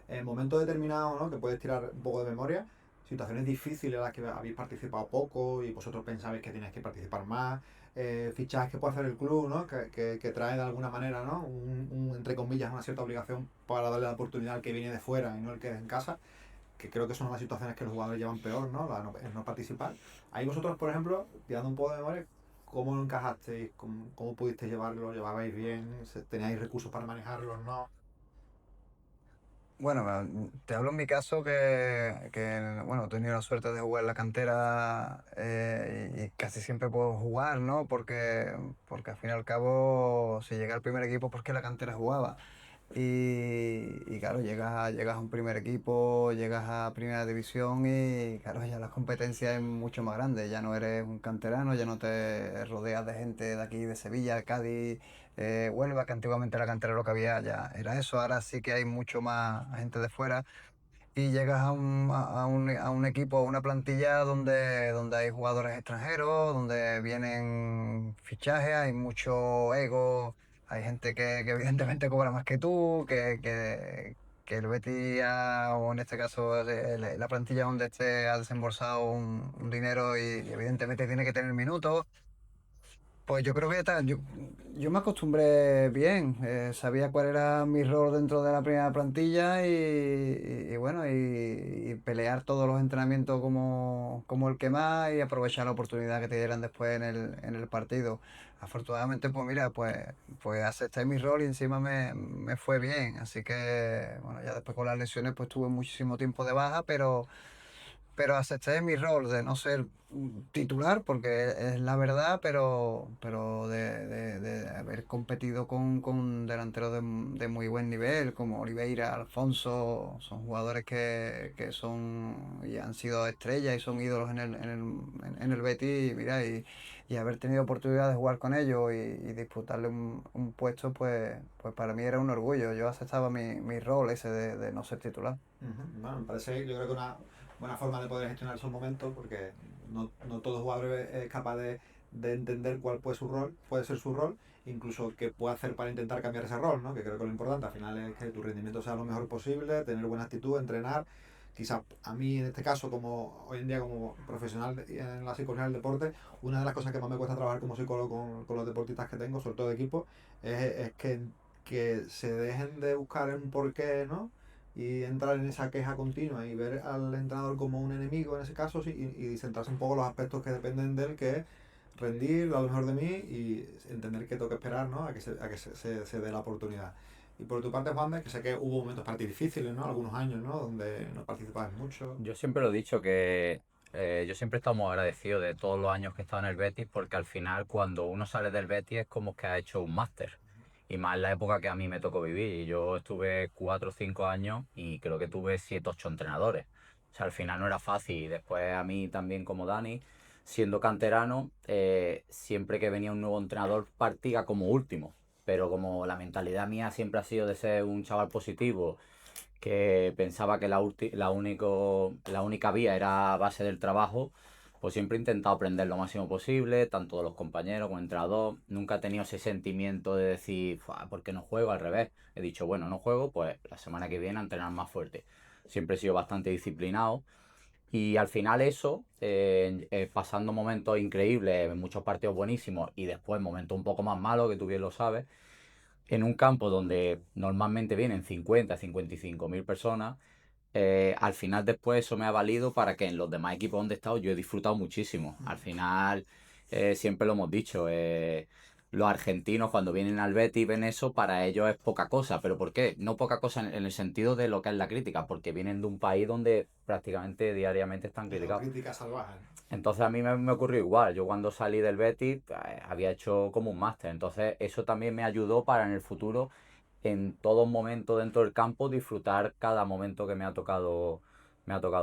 En momentos determinados, ¿no? Que puedes tirar un poco de memoria, situaciones difíciles en las que habéis participado poco y vosotros pensabais que tenéis que participar más, fichajes que puede hacer el club, ¿no? Que trae de alguna manera, ¿no? Entre comillas, una cierta obligación para darle la oportunidad al que viene de fuera y no el que es en casa, que creo que son las situaciones que los jugadores llevan peor, ¿no? El no participar. Ahí vosotros, por ejemplo, tirando un poco de memoria, ¿cómo lo encajasteis? ¿Cómo pudisteis llevarlo? ¿Llevabais bien? ¿Teníais recursos para manejarlo? ¿No?
Bueno, te hablo en mi caso bueno, he tenido la suerte de jugar en la cantera y casi siempre puedo jugar, ¿no? Porque al fin y al cabo, si llegué al primer equipo, porque la cantera jugaba. Y claro, llegas a un primer equipo, llegas a primera división y claro, ya la competencia es mucho más grande. Ya no eres un canterano, ya no te rodeas de gente de aquí, de Sevilla, Cádiz, Huelva, que antiguamente la cantera lo que había ya era eso. Ahora sí que hay mucho más gente de fuera y llegas a un equipo, a una plantilla donde hay jugadores extranjeros, donde vienen fichajes, hay mucho ego, hay gente que evidentemente cobra más que tú, que el Betis, o en este caso la plantilla donde esté, ha desembolsado un dinero y evidentemente tiene que tener minutos. Pues yo creo que yo me acostumbré bien, sabía cuál era mi rol dentro de la primera plantilla y bueno, y pelear todos los entrenamientos como el que más y aprovechar la oportunidad que te dieran después en el partido. Afortunadamente, pues mira, pues acepté mi rol y encima me fue bien, así que bueno, ya después con las lesiones pues tuve muchísimo tiempo de baja, pero acepté mi rol de no ser titular, porque es la verdad, pero de haber competido con delanteros de muy buen nivel, como Oliveira, Alfonso, son jugadores que son y han sido estrellas y son ídolos en el Betis, y mira, y haber tenido oportunidad de jugar con ellos y disputarle un puesto, pues para mí era un orgullo. Yo aceptaba mi rol ese de no ser titular.
Ujú. Bueno, me parece, yo creo que una buena forma de poder gestionar esos momentos, porque no todo jugador es capaz de entender cuál puede ser su rol, incluso qué puede hacer para intentar cambiar ese rol, ¿no? Que creo que lo importante al final es que tu rendimiento sea lo mejor posible, tener buena actitud, entrenar. Quizás a mí en este caso, como hoy en día como profesional en la psicología del deporte, una de las cosas que más me cuesta trabajar como psicólogo con los deportistas que tengo, sobre todo de equipo, es que se dejen de buscar un porqué, ¿no? Y entrar en esa queja continua y ver al entrenador como un enemigo en ese caso, sí, y centrarse un poco en los aspectos que dependen de él, que es rendir a lo mejor de mí y entender que tengo que esperar, ¿no? A que se dé la oportunidad. Y por tu parte, Juan, que sé que hubo momentos para ti difíciles, ¿no? Algunos años, ¿no? Donde no participabas mucho.
Yo siempre lo he dicho que yo siempre he estado muy agradecido de todos los años que he estado en el Betis, porque al final cuando uno sale del Betis es como que ha hecho un máster. Y más en la época que a mí me tocó vivir. Y yo estuve 4 o 5 años y creo que tuve 7 o 8 entrenadores. O sea, al final no era fácil. Y después a mí también como Dani, siendo canterano, siempre que venía un nuevo entrenador partía como último. Pero como la mentalidad mía siempre ha sido de ser un chaval positivo, que pensaba que la única vía era a base del trabajo, pues siempre he intentado aprender lo máximo posible, tanto de los compañeros como entrenador. Nunca he tenido ese sentimiento de decir, ¿por qué no juego? Al revés. He dicho, bueno, no juego, pues la semana que viene a entrenar más fuerte. Siempre he sido bastante disciplinado. Y al final eso, pasando momentos increíbles, muchos partidos buenísimos y después momentos un poco más malos, que tú bien lo sabes, en un campo donde normalmente vienen 50 o 55 mil personas, al final después eso me ha valido para que en los demás equipos donde he estado yo he disfrutado muchísimo. Al final, siempre lo hemos dicho, los argentinos cuando vienen al Betis ven eso, para ellos es poca cosa. ¿Pero por qué? No poca cosa en el sentido de lo que es la crítica, porque vienen de un país donde prácticamente diariamente están
La
criticados.
autocrítica salvaje.
Entonces a mí me ocurrió igual. Yo cuando salí del Betis había hecho como un máster. Entonces eso también me ayudó para en el futuro, en todo momento dentro del campo, disfrutar cada momento que me ha tocado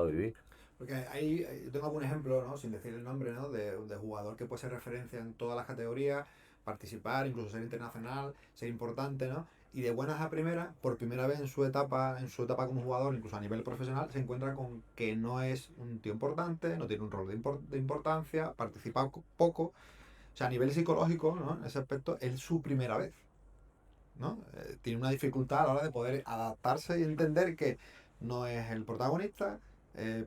vivir.
Porque ahí yo tengo algún ejemplo, ¿no? Sin decir el nombre, ¿no? De jugador que puede ser referencia en todas las categorías, participar, incluso ser internacional, ser importante, ¿no? Y de buenas a primeras, por primera vez en su etapa como jugador, incluso a nivel profesional, se encuentra con que no es un tío importante, no tiene un rol de importancia, participa poco. O sea, a nivel psicológico, ¿no? En ese aspecto, es su primera vez, ¿no? Tiene una dificultad a la hora de poder adaptarse y entender que no es el protagonista,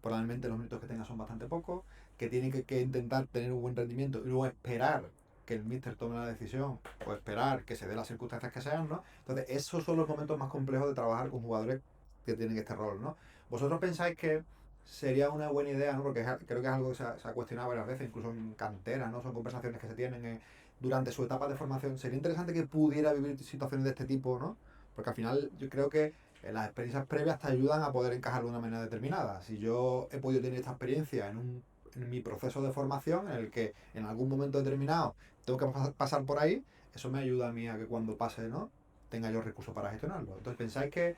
probablemente los minutos que tenga son bastante pocos, que tiene que intentar tener un buen rendimiento y luego esperar que el míster tome la decisión o esperar que se dé las circunstancias que sean, ¿no? Entonces, esos son los momentos más complejos de trabajar con jugadores que tienen este rol, ¿no? ¿Vosotros pensáis que sería una buena idea, ¿no? Porque creo que es algo que se ha cuestionado varias veces, incluso en cantera, ¿no? Son conversaciones que se tienen durante su etapa de formación. Sería interesante que pudiera vivir situaciones de este tipo, ¿no? Porque al final yo creo que las experiencias previas te ayudan a poder encajar de una manera determinada. Si yo he podido tener esta experiencia en mi proceso de formación, en el que en algún momento determinado tengo que pasar por ahí, eso me ayuda a mí a que cuando pase, ¿no? Tenga yo recursos para gestionarlo. Entonces pensáis que,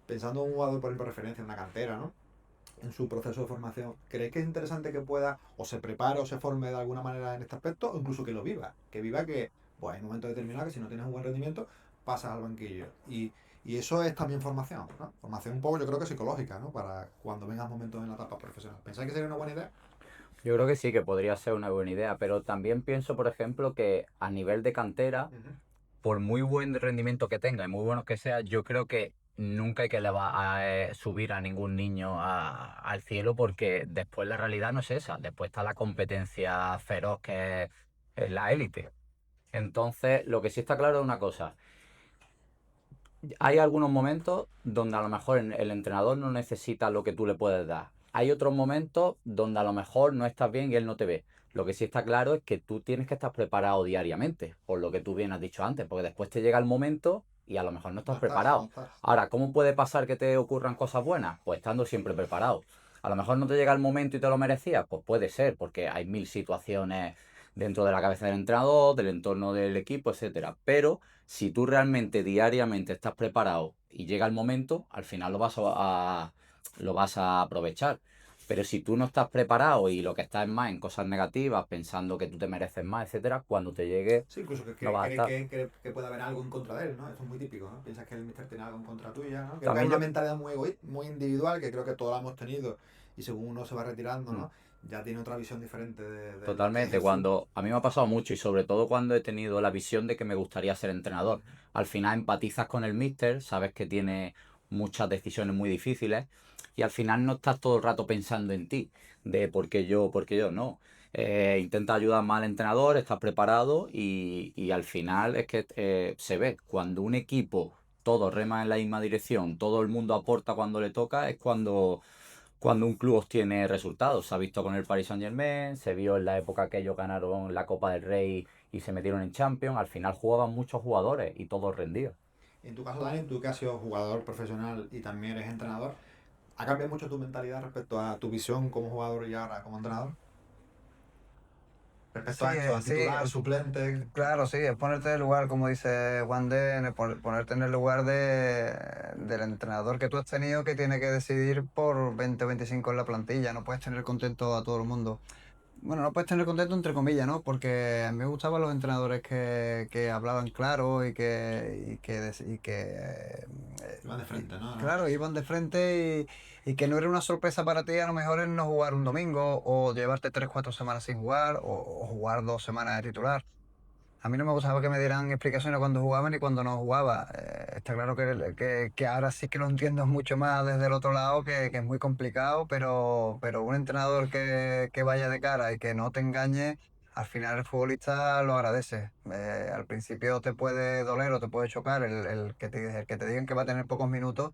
pensando en un jugador, por ejemplo, referencia en una cantera, ¿no? En su proceso de formación, ¿crees que es interesante que pueda o se prepare o se forme de alguna manera en este aspecto o incluso que lo viva? Que viva que, pues hay momentos determinados que si no tienes un buen rendimiento, pasas al banquillo. Y eso es también formación, ¿no? Formación un poco yo creo que psicológica, ¿no? Para cuando vengas momentos en la etapa profesional. ¿Pensáis que sería una buena idea?
Yo creo que sí, que podría ser una buena idea, pero también pienso, por ejemplo, que a nivel de cantera,
Ujú.
por muy buen rendimiento que tenga y muy bueno que sea, yo creo que nunca hay que subir a ningún niño al cielo, porque después la realidad no es esa. Después está la competencia feroz que es la élite. Entonces, lo que sí está claro es una cosa. Hay algunos momentos donde a lo mejor el entrenador no necesita lo que tú le puedes dar. Hay otros momentos donde a lo mejor no estás bien y él no te ve. Lo que sí está claro es que tú tienes que estar preparado diariamente, por lo que tú bien has dicho antes, porque después te llega el momento y a lo mejor no
No
estás
estás, no
preparado.
estás.
Ahora, ¿cómo puede pasar que te ocurran cosas buenas? Pues estando siempre preparado. A lo mejor no te llega el momento y te lo merecías, pues puede ser, porque hay mil situaciones dentro de la cabeza del entrenador, del entorno del equipo, etcétera. Pero si tú realmente diariamente estás preparado y llega el momento, al final lo vas a aprovechar. Pero si tú no estás preparado y lo que estás es más en cosas negativas, pensando que tú te mereces más, etcétera, cuando te llegue
Sí, incluso que
no
cree,
vas a
cree
estar.
que puede haber algo en contra de él, ¿no? Esto es muy típico, ¿no? Piensas que el mister tiene algo en contra tuya, ¿no? Creo que es
También
una
yo.
mentalidad muy individual, que creo que todos la hemos tenido, y según uno se va retirando,
Mm,
¿no? Ya tiene otra visión diferente de lo que es
Totalmente,
el fútbol.
cuando a mí me ha pasado mucho y sobre todo cuando he tenido la visión de que me gustaría ser entrenador.
Ujú.
Al final empatizas con el míster, sabes que tiene muchas decisiones muy difíciles y al final no estás todo el rato pensando en ti, de por qué yo, no. Intenta ayudar más al entrenador, estás preparado y al final es que se ve, cuando un equipo todo rema en la misma dirección, todo el mundo aporta cuando le toca, es cuando un club obtiene resultados. Se ha visto con el Paris Saint-Germain, se vio en la época que ellos ganaron la Copa del Rey y se metieron en Champions. Al final jugaban muchos jugadores y todos rendían.
En tu caso, Dani, tú que has sido jugador profesional y también eres entrenador, ¿ha cambiado mucho tu mentalidad respecto a tu visión como jugador y ahora como entrenador? Respecto
Sí,
a esto, a
sí,
titular, suplente.
claro, sí, es ponerte en el lugar, como dice Juan de, ponerte en el lugar del entrenador que tú has tenido que tiene que decidir por 20 o 25 en la plantilla, no puedes tener contento a todo el mundo. Bueno, no puedes tener contento entre comillas, ¿no? Porque a mí me gustaban los entrenadores que hablaban claro
Iban de frente, ¿no?
claro, iban de frente y que no era una sorpresa para ti a lo mejor el no jugar un domingo o llevarte 3 4 semanas sin jugar o jugar 2 semanas de titular. A mí no me gustaba que me dieran explicaciones cuando jugaba ni cuando no jugaba. Está claro que ahora sí que lo entiendo mucho más desde el otro lado, que es muy complicado, pero un entrenador que vaya de cara y que no te engañe, al final el futbolista lo agradece. Al principio te puede doler o te puede chocar el que te digan que va a tener pocos minutos,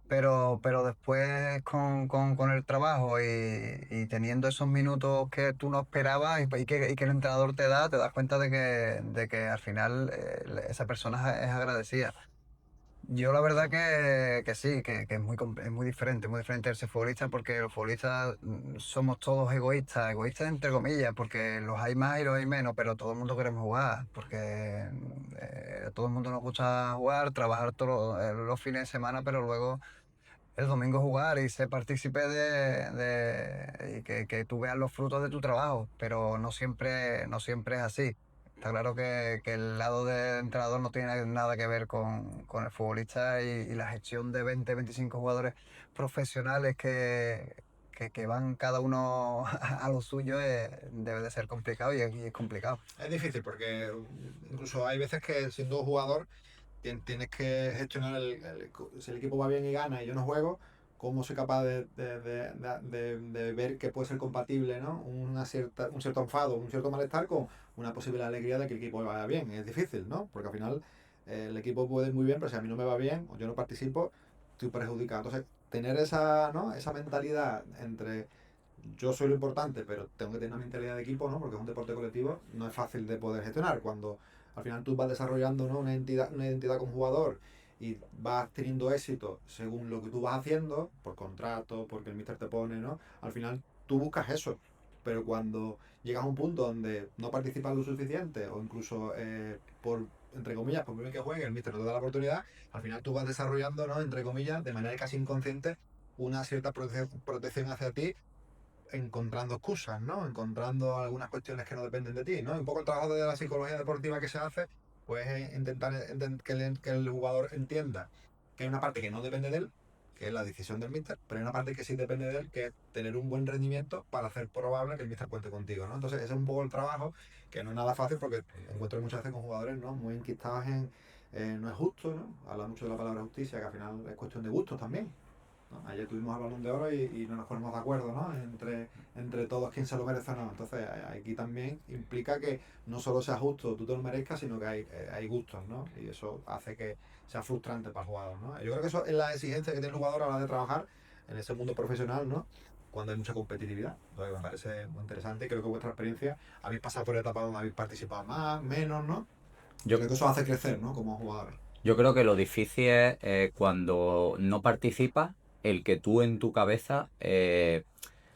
pero después con el trabajo y teniendo esos minutos que tú no esperabas y que el entrenador te da, te das cuenta de que al final esa persona es agradecida. Yo la verdad que sí, que es muy diferente el ser futbolista porque los futbolistas somos todos egoístas, egoístas entre comillas, porque los hay más y los hay menos, pero todo el mundo queremos jugar, porque todo el mundo nos gusta jugar, trabajar todos los fines de semana, pero luego el domingo jugar y ser partícipe y que tú veas los frutos de tu trabajo, pero no siempre es así. Está claro que el lado del entrenador no tiene nada que ver con el futbolista y la gestión de 20 25 jugadores profesionales que van cada uno a lo suyo debe de ser complicado y es complicado.
Es difícil porque incluso hay veces que siendo jugador tienes que gestionar si el equipo va bien y gana y yo no juego, cómo soy capaz de ver que puede ser compatible, ¿no? Un cierto enfado, un cierto malestar con una posible alegría de que el equipo vaya bien. Es difícil, ¿no? Porque al final el equipo puede ir muy bien, pero si a mí no me va bien o yo no participo, estoy perjudicado. Entonces, tener esa, ¿no? Esa mentalidad entre yo soy lo importante, pero tengo que tener una mentalidad de equipo, ¿no? Porque es un deporte colectivo, no es fácil de poder gestionar. Cuando al final tú vas desarrollando, ¿no? Una identidad como jugador y vas teniendo éxito según lo que tú vas haciendo, por contrato, porque el míster te pone, ¿no? Al final tú buscas eso. Pero cuando llegas a un punto donde no participas lo suficiente, o incluso entre comillas, por muy bien que juegue, el míster no te da la oportunidad, al final tú vas desarrollando, ¿no? Entre comillas, de manera casi inconsciente, una cierta protección hacia ti encontrando excusas, ¿no? Encontrando algunas cuestiones que no dependen de ti, ¿no? Un poco el trabajo de la psicología deportiva que se hace, pues es intentar que el jugador entienda que hay una parte que no depende de él, que es la decisión del míster, pero hay una parte que sí depende de él, que es tener un buen rendimiento para hacer probable que el míster cuente contigo, ¿no? Entonces ese es un poco el trabajo, que no es nada fácil porque encuentro muchas veces con jugadores, ¿no? Muy enquistados en no es justo, ¿no? Habla mucho de la palabra justicia, que al final es cuestión de gustos también. ¿no? Ayer tuvimos el Balón de Oro y no nos ponemos de acuerdo, ¿no? Entre todos quién se lo merece o no. Entonces aquí también implica que no solo sea justo tú te lo merezcas, sino que hay gustos, ¿no? Y eso hace que sea frustrante para el jugador, ¿no? Yo creo que eso es la exigencia que tiene el jugador a la hora de trabajar en ese mundo profesional, ¿no? Cuando hay mucha competitividad. Entonces me parece muy interesante y creo que vuestra experiencia, habéis pasado por etapas donde habéis participado más, menos, ¿no?
Yo,
Creo que eso hace crecer, ¿no? Como jugadores.
yo creo que lo difícil es cuando no participas, el que tú en tu cabeza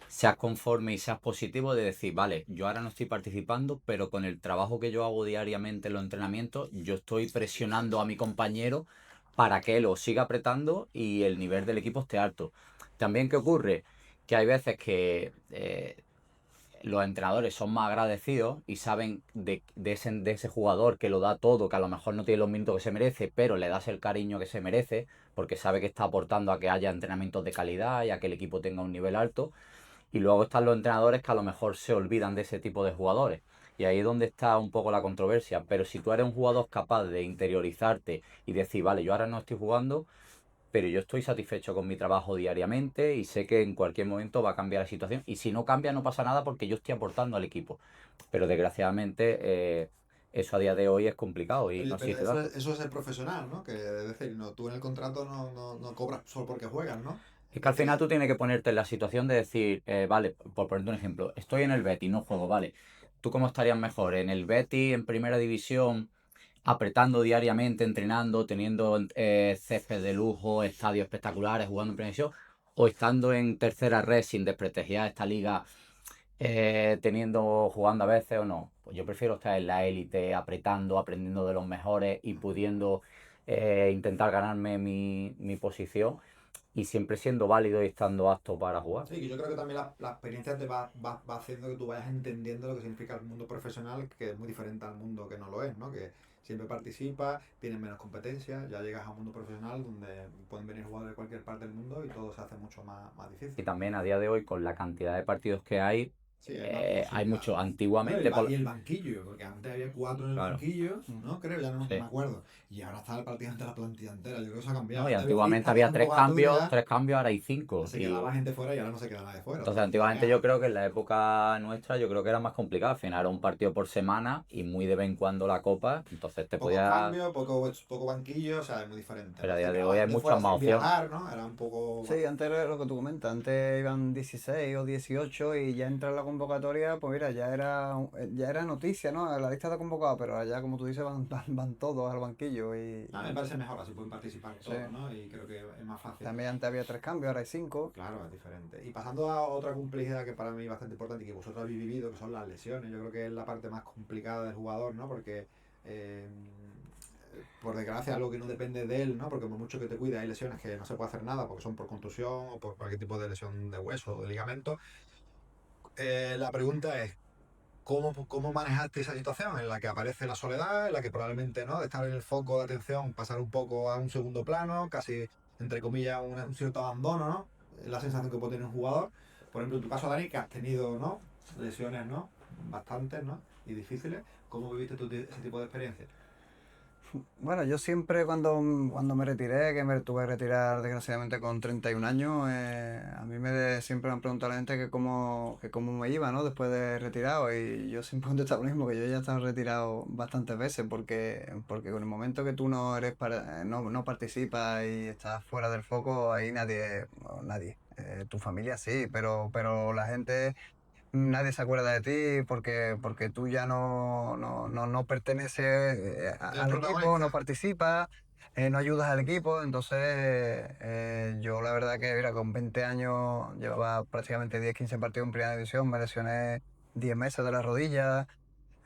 seas conforme y seas positivo de decir, vale, yo ahora no estoy participando, pero con el trabajo que yo hago diariamente en los entrenamientos, yo estoy presionando a mi compañero para que lo siga apretando y el nivel del equipo esté alto. También, ¿qué ocurre? Que hay veces que los entrenadores son más agradecidos y saben de ese jugador que lo da todo, que a lo mejor no tiene los minutos que se merece, pero le das el cariño que se merece, porque sabe que está aportando a que haya entrenamientos de calidad y a que el equipo tenga un nivel alto. Y luego están los entrenadores que a lo mejor se olvidan de ese tipo de jugadores. Y ahí es donde está un poco la controversia. Pero si tú eres un jugador capaz de interiorizarte y decir, vale, yo ahora no estoy jugando, pero yo estoy satisfecho con mi trabajo diariamente y sé que en cualquier momento va a cambiar la situación. Y si no cambia, no pasa nada porque yo estoy aportando al equipo. Pero desgraciadamente, eso a día de hoy es complicado y
Oye,
no sé si
pero
se da.
eso es el profesional, ¿no? Que es decir, no, tú en el contrato no cobras solo porque juegas, ¿no?
Es que
Es
al final
decir,
tú tienes que ponerte en la situación de decir, vale, por ponerte un ejemplo, estoy en el Betis, no juego, vale. ¿Tú cómo estarías mejor? ¿En el Betis, en primera división, apretando diariamente, entrenando, teniendo césped de lujo, estadios espectaculares, jugando en primera división? ¿O estando en tercera red sin desprestigiar esta liga, jugando a veces o no? Pues yo prefiero estar en la élite, apretando, aprendiendo de los mejores y pudiendo intentar ganarme mi posición y siempre siendo válido y estando apto para jugar.
sí, que yo creo que también la experiencia te va haciendo que tú vayas entendiendo lo que significa el mundo profesional, que es muy diferente al mundo que no lo es, ¿no? Que siempre participas, tienes menos competencia, ya llegas a un mundo profesional donde pueden venir jugadores de cualquier parte del mundo y todo se hace mucho más
Y
difícil.
también a día de hoy, con la cantidad de partidos que
Sí, hay más
hay
posibilidades.
mucho.
Bueno,
Antiguamente,
y el banquillo, porque antes había cuatro en el
claro,
banquillo,
Mm.
¿no? Creo, ya no me
sí.
acuerdo. Y ahora está prácticamente la plantilla entera. Yo creo que eso ha cambiado.
¿No? Y
Antes
antiguamente
había
había
convocatoria,
tres cambios, ahora hay
ya
cinco.
se quedaba gente fuera y ahora no se queda nadie fuera.
Entonces,
Todo el mundo
antiguamente yo
venía.
creo que en la época nuestra, yo creo que era más complicado. Al final era un partido por semana y muy de vez en cuando la copa. Entonces te
Pocos
podía.
cambios, poco banquillo, o sea, es muy diferente,
Pero
¿no?
a
Se
día de
quedaba
hoy hay
gente
muchas
fuera
más
sin
opciones.
viajar, ¿no? Era un poco,
Sí,
bueno,
antes era lo que tú comentas, antes iban 16 o 18 y ya entra la convocatoria, pues mira, ya era noticia, ¿no? La lista está convocada, pero allá, como tú dices, van todos al banquillo
a mí me parece mejor, así pueden participar
sí.
todos, ¿no? Y creo que es más fácil.
También antes había 3 cambios, ahora hay 5.
Claro, es diferente. Y pasando a otra complejidad que para mí es bastante importante y que vosotros habéis vivido, que son las lesiones. Yo creo que es la parte más complicada del jugador, ¿no? Porque, eh, por desgracia, algo que no depende de él, ¿no? Porque por mucho que te cuide, hay lesiones que no se puede hacer nada porque son por contusión o por cualquier tipo de lesión de hueso o de ligamento. La pregunta es, ¿cómo manejaste esa situación en la que aparece la soledad, en la que probablemente, ¿no? De estar en el foco de atención, pasar un poco a un segundo plano, casi, entre comillas, un cierto abandono, ¿no? Es la sensación que puede tener un jugador. Por ejemplo, en tu caso, Dani, que has tenido, ¿no? Lesiones, ¿no? Bastantes, ¿no? Y difíciles. ¿Cómo viviste tú ese tipo de experiencia?
Bueno, yo siempre cuando me retiré, que me tuve que retirar desgraciadamente con 31 años, siempre me han preguntado la gente que cómo me iba, ¿no? Después de retirado y yo siempre contesto lo mismo, que yo ya he estado retirado bastantes veces porque con el momento que tú no participas y estás fuera del foco, ahí nadie, tu familia sí, pero la gente. Nadie se acuerda de ti porque tú ya no perteneces
El
al equipo, no
protagonista.
participas, no ayudas al equipo. Entonces, yo la verdad que, mira, con 20 años llevaba prácticamente 10 15 partidos en primera división, me lesioné 10 meses de la rodilla.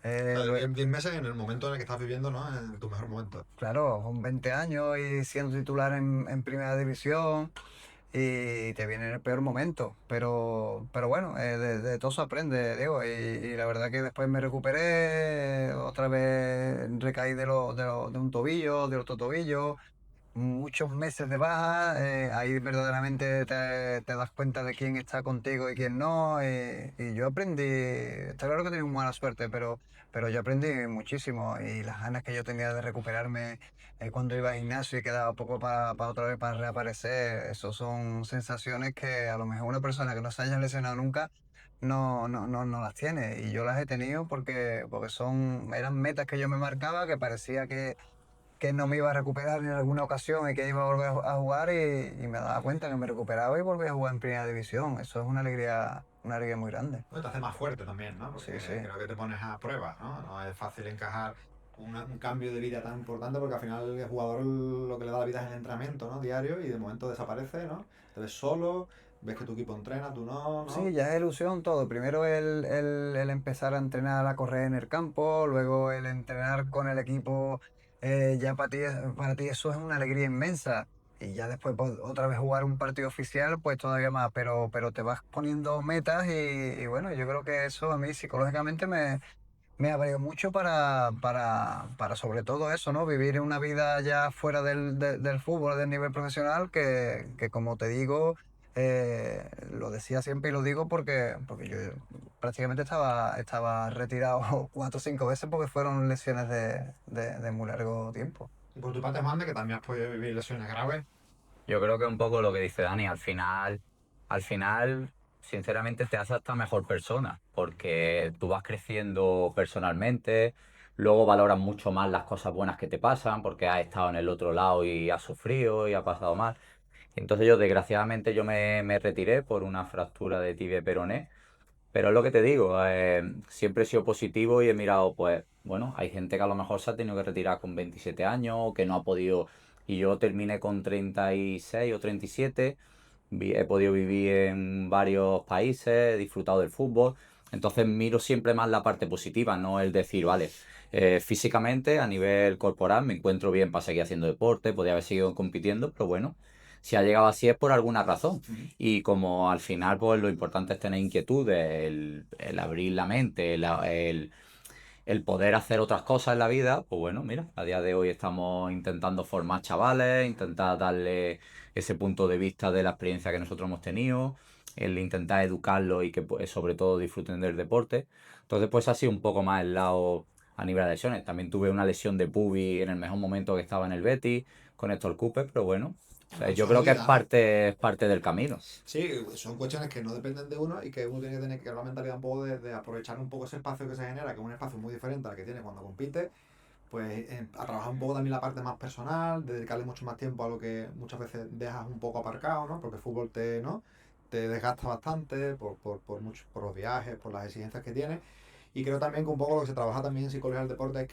O
eh,
sea,
lue-
10 meses en el momento en el que estás viviendo, ¿no? En tu mejor momento.
claro, con 20 años y siendo titular en primera división. Y te viene en el peor momento. Pero bueno, de todo se aprende, Diego. Y la verdad que después me recuperé, otra vez recaí de un tobillo, del otro tobillo. muchos meses de baja, ahí verdaderamente te das cuenta de quién está contigo y quién no. Y yo aprendí, está claro que tenía muy mala suerte, pero yo aprendí muchísimo y las ganas que yo tenía de recuperarme cuando iba al gimnasio y quedaba poco para otra vez para reaparecer, eso son sensaciones que a lo mejor una persona que no se haya lesionado nunca no las tiene. Y yo las he tenido porque eran metas que yo me marcaba que parecía que no me iba a recuperar en alguna ocasión y que iba a volver a jugar y me daba cuenta que me recuperaba y volvía a jugar en primera división. Eso es una alegría muy grande.
Bueno, te hace más fuerte también, ¿no?
Sí,
Porque
sí.
creo que te pones a prueba, ¿no? No es fácil encajar un cambio de vida tan importante porque al final el jugador lo que le da la vida es el entrenamiento, ¿no? Diario y de momento desaparece, ¿no? Te ves solo, ves que tu equipo entrena, tú no, ¿no?
Sí, ya es ilusión todo. Primero el empezar a entrenar a correr en el campo, luego el entrenar con el equipo, ya para ti eso es una alegría inmensa. Y ya después pues, otra vez jugar un partido oficial, pues todavía más, pero te vas poniendo metas y bueno, yo creo que eso a mí psicológicamente me abrió mucho para sobre todo eso, ¿no? Vivir una vida ya fuera del fútbol, del nivel profesional, que como te digo, lo decía siempre y lo digo porque yo prácticamente estaba retirado 4 o 5 veces porque fueron lesiones de muy largo tiempo.
Y por tu parte, Juan, de que también has podido vivir lesiones graves.
Yo creo que un poco lo que dice Dani, al final, sinceramente te hace hasta mejor persona, porque tú vas creciendo personalmente, luego valoras mucho más las cosas buenas que te pasan, porque has estado en el otro lado y has sufrido y has pasado mal. Entonces yo, desgraciadamente, yo me retiré por una fractura de tibia y peroné, pero es lo que te digo, siempre he sido positivo y he mirado, pues, bueno, hay gente que a lo mejor se ha tenido que retirar con 27 años o que no ha podido, y yo terminé con 36 o 37, he podido vivir en varios países, he disfrutado del fútbol, entonces miro siempre más la parte positiva, no el decir, vale, físicamente, a nivel corporal, me encuentro bien para seguir haciendo deporte, podría haber seguido compitiendo, pero bueno, si ha llegado así es por alguna razón. Y como al final, pues lo importante es tener inquietudes, el abrir la mente, el poder hacer otras cosas en la vida, pues bueno, mira, a día de hoy estamos intentando formar chavales, intentar darle ese punto de vista de la experiencia que nosotros hemos tenido, el intentar educarlos y que pues, sobre todo disfruten del deporte. Entonces, pues ha sido un poco más el lado a nivel de lesiones. También tuve una lesión de pubis en el mejor momento que estaba en el Betis con Héctor Cooper, pero bueno, o sea,
Pero
yo
eso es
creo que
vida, ¿no?
es parte del camino.
Sí, son cuestiones que no dependen de uno y que uno tiene que tener que la mentalidad un poco de aprovechar un poco ese espacio que se genera, que es un espacio muy diferente al que tiene cuando compite, pues a trabajar un poco también la parte más personal, dedicarle mucho más tiempo a lo que muchas veces dejas un poco aparcado, ¿no? Porque el fútbol te, ¿no? Te desgasta bastante por los viajes, por las exigencias que tiene. Y creo también que un poco lo que se trabaja también en psicología del deporte es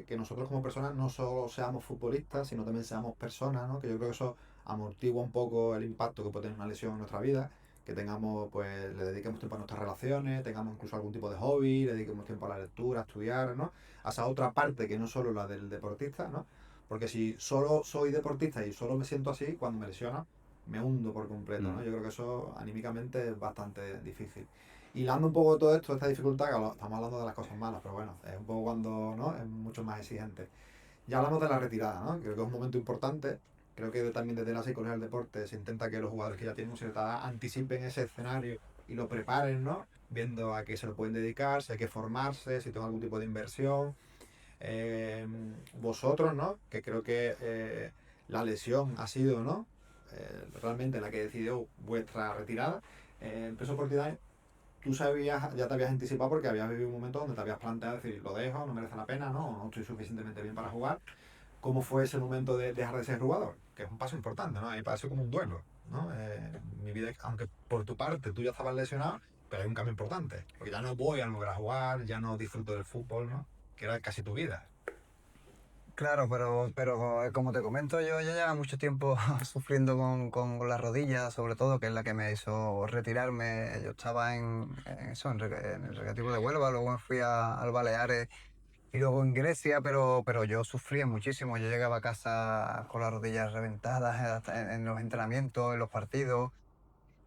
que nosotros como personas no solo seamos futbolistas, sino también seamos personas, ¿no? Que yo creo que eso amortigua un poco el impacto que puede tener una lesión en nuestra vida, que tengamos, pues, le dediquemos tiempo a nuestras relaciones, tengamos incluso algún tipo de hobby, le dediquemos tiempo a la lectura, a estudiar, ¿no? A esa otra parte que no solo la del deportista, ¿no? Porque si solo soy deportista y solo me siento así, cuando me lesiono, me hundo por completo, ¿no?
Mm.
Yo creo que eso anímicamente es bastante difícil. Hilando un poco de todo esto, esta dificultad, que estamos hablando de las cosas malas, pero bueno, es un poco cuando, ¿no? Es mucho más exigente. Ya hablamos de la retirada, ¿no? Creo que es un momento importante. Creo que también desde la psicología del deporte se intenta que los jugadores que ya tienen una cierta edad anticipen ese escenario y lo preparen, ¿no? Viendo a qué se lo pueden dedicar, si hay que formarse, si tengo algún tipo de inversión. Eh, Vosotros, ¿no? Que creo que la lesión ha sido, ¿no? Realmente la que decidió vuestra retirada. El peso por tú sabías, ya te habías anticipado porque habías vivido un momento donde te habías planteado decir, lo dejo, no merece la pena, ¿no? No estoy suficientemente bien para jugar. ¿Cómo fue ese momento de dejar de ser jugador? Que es un paso importante, ¿no? Y parece como un duelo, ¿no? Mi vida, aunque por tu parte tú ya estabas lesionado, pero hay un cambio importante. Porque ya no voy a volver a jugar, ya no disfruto del fútbol, ¿no? Que era casi tu vida.
Claro, pero como te comento, yo ya llevaba mucho tiempo sufriendo con las rodillas, sobre todo, que es la que me hizo retirarme. Yo estaba en eso, en el Recreativo de Huelva, luego me fui al Baleares y luego en Grecia, pero yo sufría muchísimo. Yo llegaba a casa con las rodillas reventadas en los entrenamientos, en los partidos.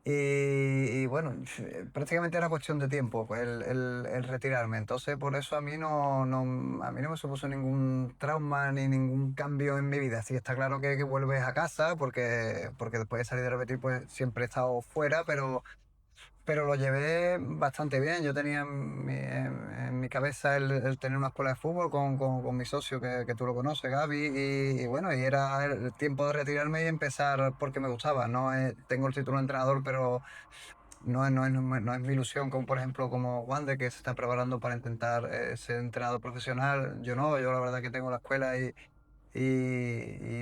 Y bueno, prácticamente era cuestión de tiempo pues, el retirarme. Entonces, por eso a mí a mí no me supuso ningún trauma ni ningún cambio en mi vida. Sí, está claro que vuelves a casa porque después de salir de repetir, pues siempre he estado fuera, pero lo llevé bastante bien. Yo tenía en mi cabeza el tener una escuela de fútbol con mi socio, que tú lo conoces, Gaby, y bueno, y era el tiempo de retirarme y empezar porque me gustaba. No tengo el título de entrenador, pero no es mi ilusión, como por ejemplo como Wander, que se está preparando para intentar ser entrenador profesional. Yo no, yo la verdad que tengo la escuela y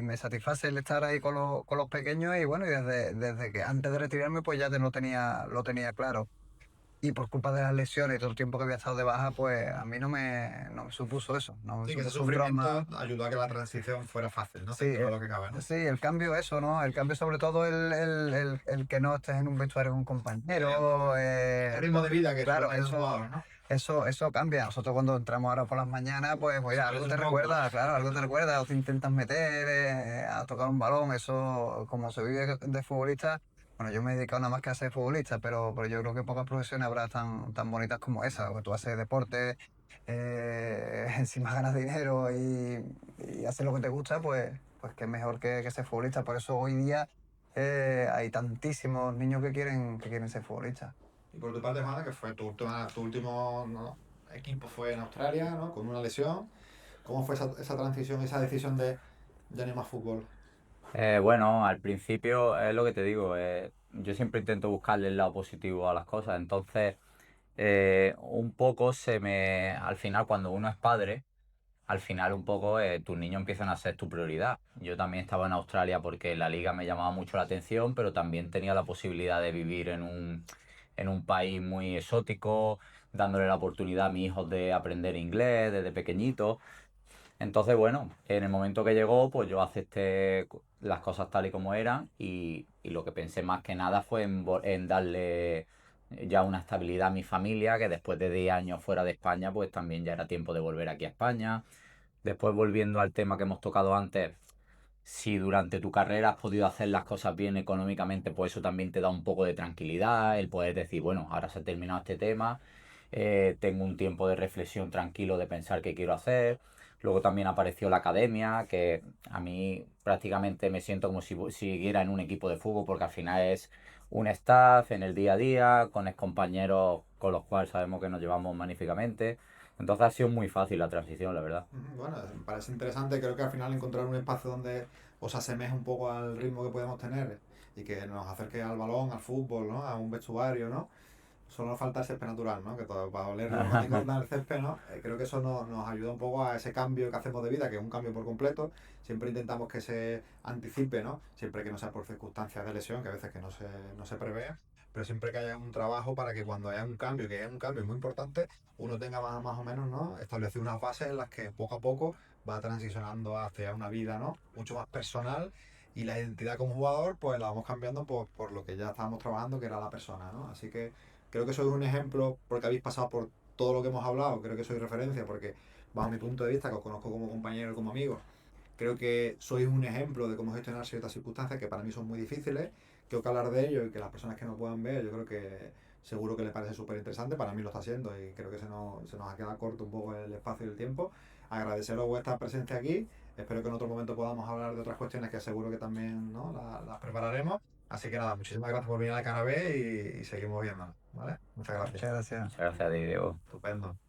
me satisface el estar ahí con los pequeños y bueno, y desde que antes de retirarme pues ya lo tenía claro. Y por culpa de las lesiones y todo el tiempo que había estado de baja, pues a mí no me supuso eso, no me
Sí, que ese
supuso un
sufrimiento
trauma.
ayudó a que la transición fuera fácil, ¿no?
Sí,
Dentro de lo que cabe, ¿no?
sí, el cambio eso, ¿no? El cambio sobre todo el que no estés en un vestuario con un compañero.
El ritmo de vida que suele
Claro,
tener el jugador, ¿no?
eso cambia. Nosotros cuando entramos ahora por las mañanas, pues
Se
algo
parece
te
un poco,
recuerda,
¿no?
claro, algo te recuerda, o te intentas meter a tocar un balón, eso como se vive de futbolista. Bueno, yo me he dedicado nada más que a ser futbolista, pero yo creo que pocas profesiones habrá tan bonitas como esa, porque tú haces deporte, encima ganas dinero y haces lo que te gusta, pues qué mejor que ser futbolista. Por eso hoy día hay tantísimos niños que quieren ser futbolistas.
Y por tu parte, Juana, que fue tu último, ¿no? Equipo fue en Australia, ¿no? Con una lesión. ¿Cómo fue esa transición, esa decisión de animar fútbol?
Bueno, al principio es lo que te digo, yo siempre intento buscarle el lado positivo a las cosas, entonces un poco al final cuando uno es padre, al final un poco tus niños empiezan a ser tu prioridad. Yo también estaba en Australia porque la liga me llamaba mucho la atención, pero también tenía la posibilidad de vivir en un país muy exótico, dándole la oportunidad a mis hijos de aprender inglés desde pequeñitos. Entonces, bueno, en el momento que llegó, pues yo acepté las cosas tal y como eran y lo que pensé más que nada fue en darle ya una estabilidad a mi familia, que después de 10 años fuera de España, pues también ya era tiempo de volver aquí a España. Después, volviendo al tema que hemos tocado antes, si durante tu carrera has podido hacer las cosas bien económicamente, pues eso también te da un poco de tranquilidad, el poder decir, bueno, ahora se ha terminado este tema, tengo un tiempo de reflexión tranquilo de pensar qué quiero hacer. Luego también apareció la academia, que a mí prácticamente me siento como si siguiera en un equipo de fútbol, porque al final es un staff en el día a día, con compañeros con los cuales sabemos que nos llevamos magníficamente. Entonces ha sido muy fácil la transición, la verdad.
Bueno, me parece interesante. Creo que al final encontrar un espacio donde os asemeje un poco al ritmo que podemos tener y que nos acerque al balón, al fútbol, ¿no? A un vestuario, ¿no? Solo nos falta el césped natural, ¿no? Que todo, para oler los maticos del césped, ¿no? Creo que eso nos ayuda un poco a ese cambio que hacemos de vida, que es un cambio por completo. Siempre intentamos que se anticipe, ¿no? Siempre que no sea por circunstancias de lesión, que a veces que no se prevé, pero siempre que haya un trabajo para que cuando haya un cambio, que es un cambio muy importante, uno tenga más o menos, ¿no? Establecido unas bases en las que poco a poco va transicionando hacia una vida, ¿no? Mucho más personal y la identidad como jugador, pues la vamos cambiando por lo que ya estábamos trabajando, que era la persona, ¿no? Así que creo que soy un ejemplo porque habéis pasado por todo lo que hemos hablado. Creo que soy referencia porque, bajo mi punto de vista, que os conozco como compañero y como amigo, creo que sois un ejemplo de cómo gestionar ciertas circunstancias que para mí son muy difíciles. Creo que hablar de ello y que las personas que nos puedan ver, yo creo que seguro que les parece súper interesante. Para mí lo está haciendo y creo que se nos ha quedado corto un poco el espacio y el tiempo. Agradeceros vuestra presencia aquí. Espero que en otro momento podamos hablar de otras cuestiones que seguro que también, ¿no? las prepararemos. Así que nada, muchísimas gracias por venir al canal B y seguimos viendo, ¿vale? Muchas gracias.
Muchas gracias.
Muchas gracias, Diego.
Estupendo.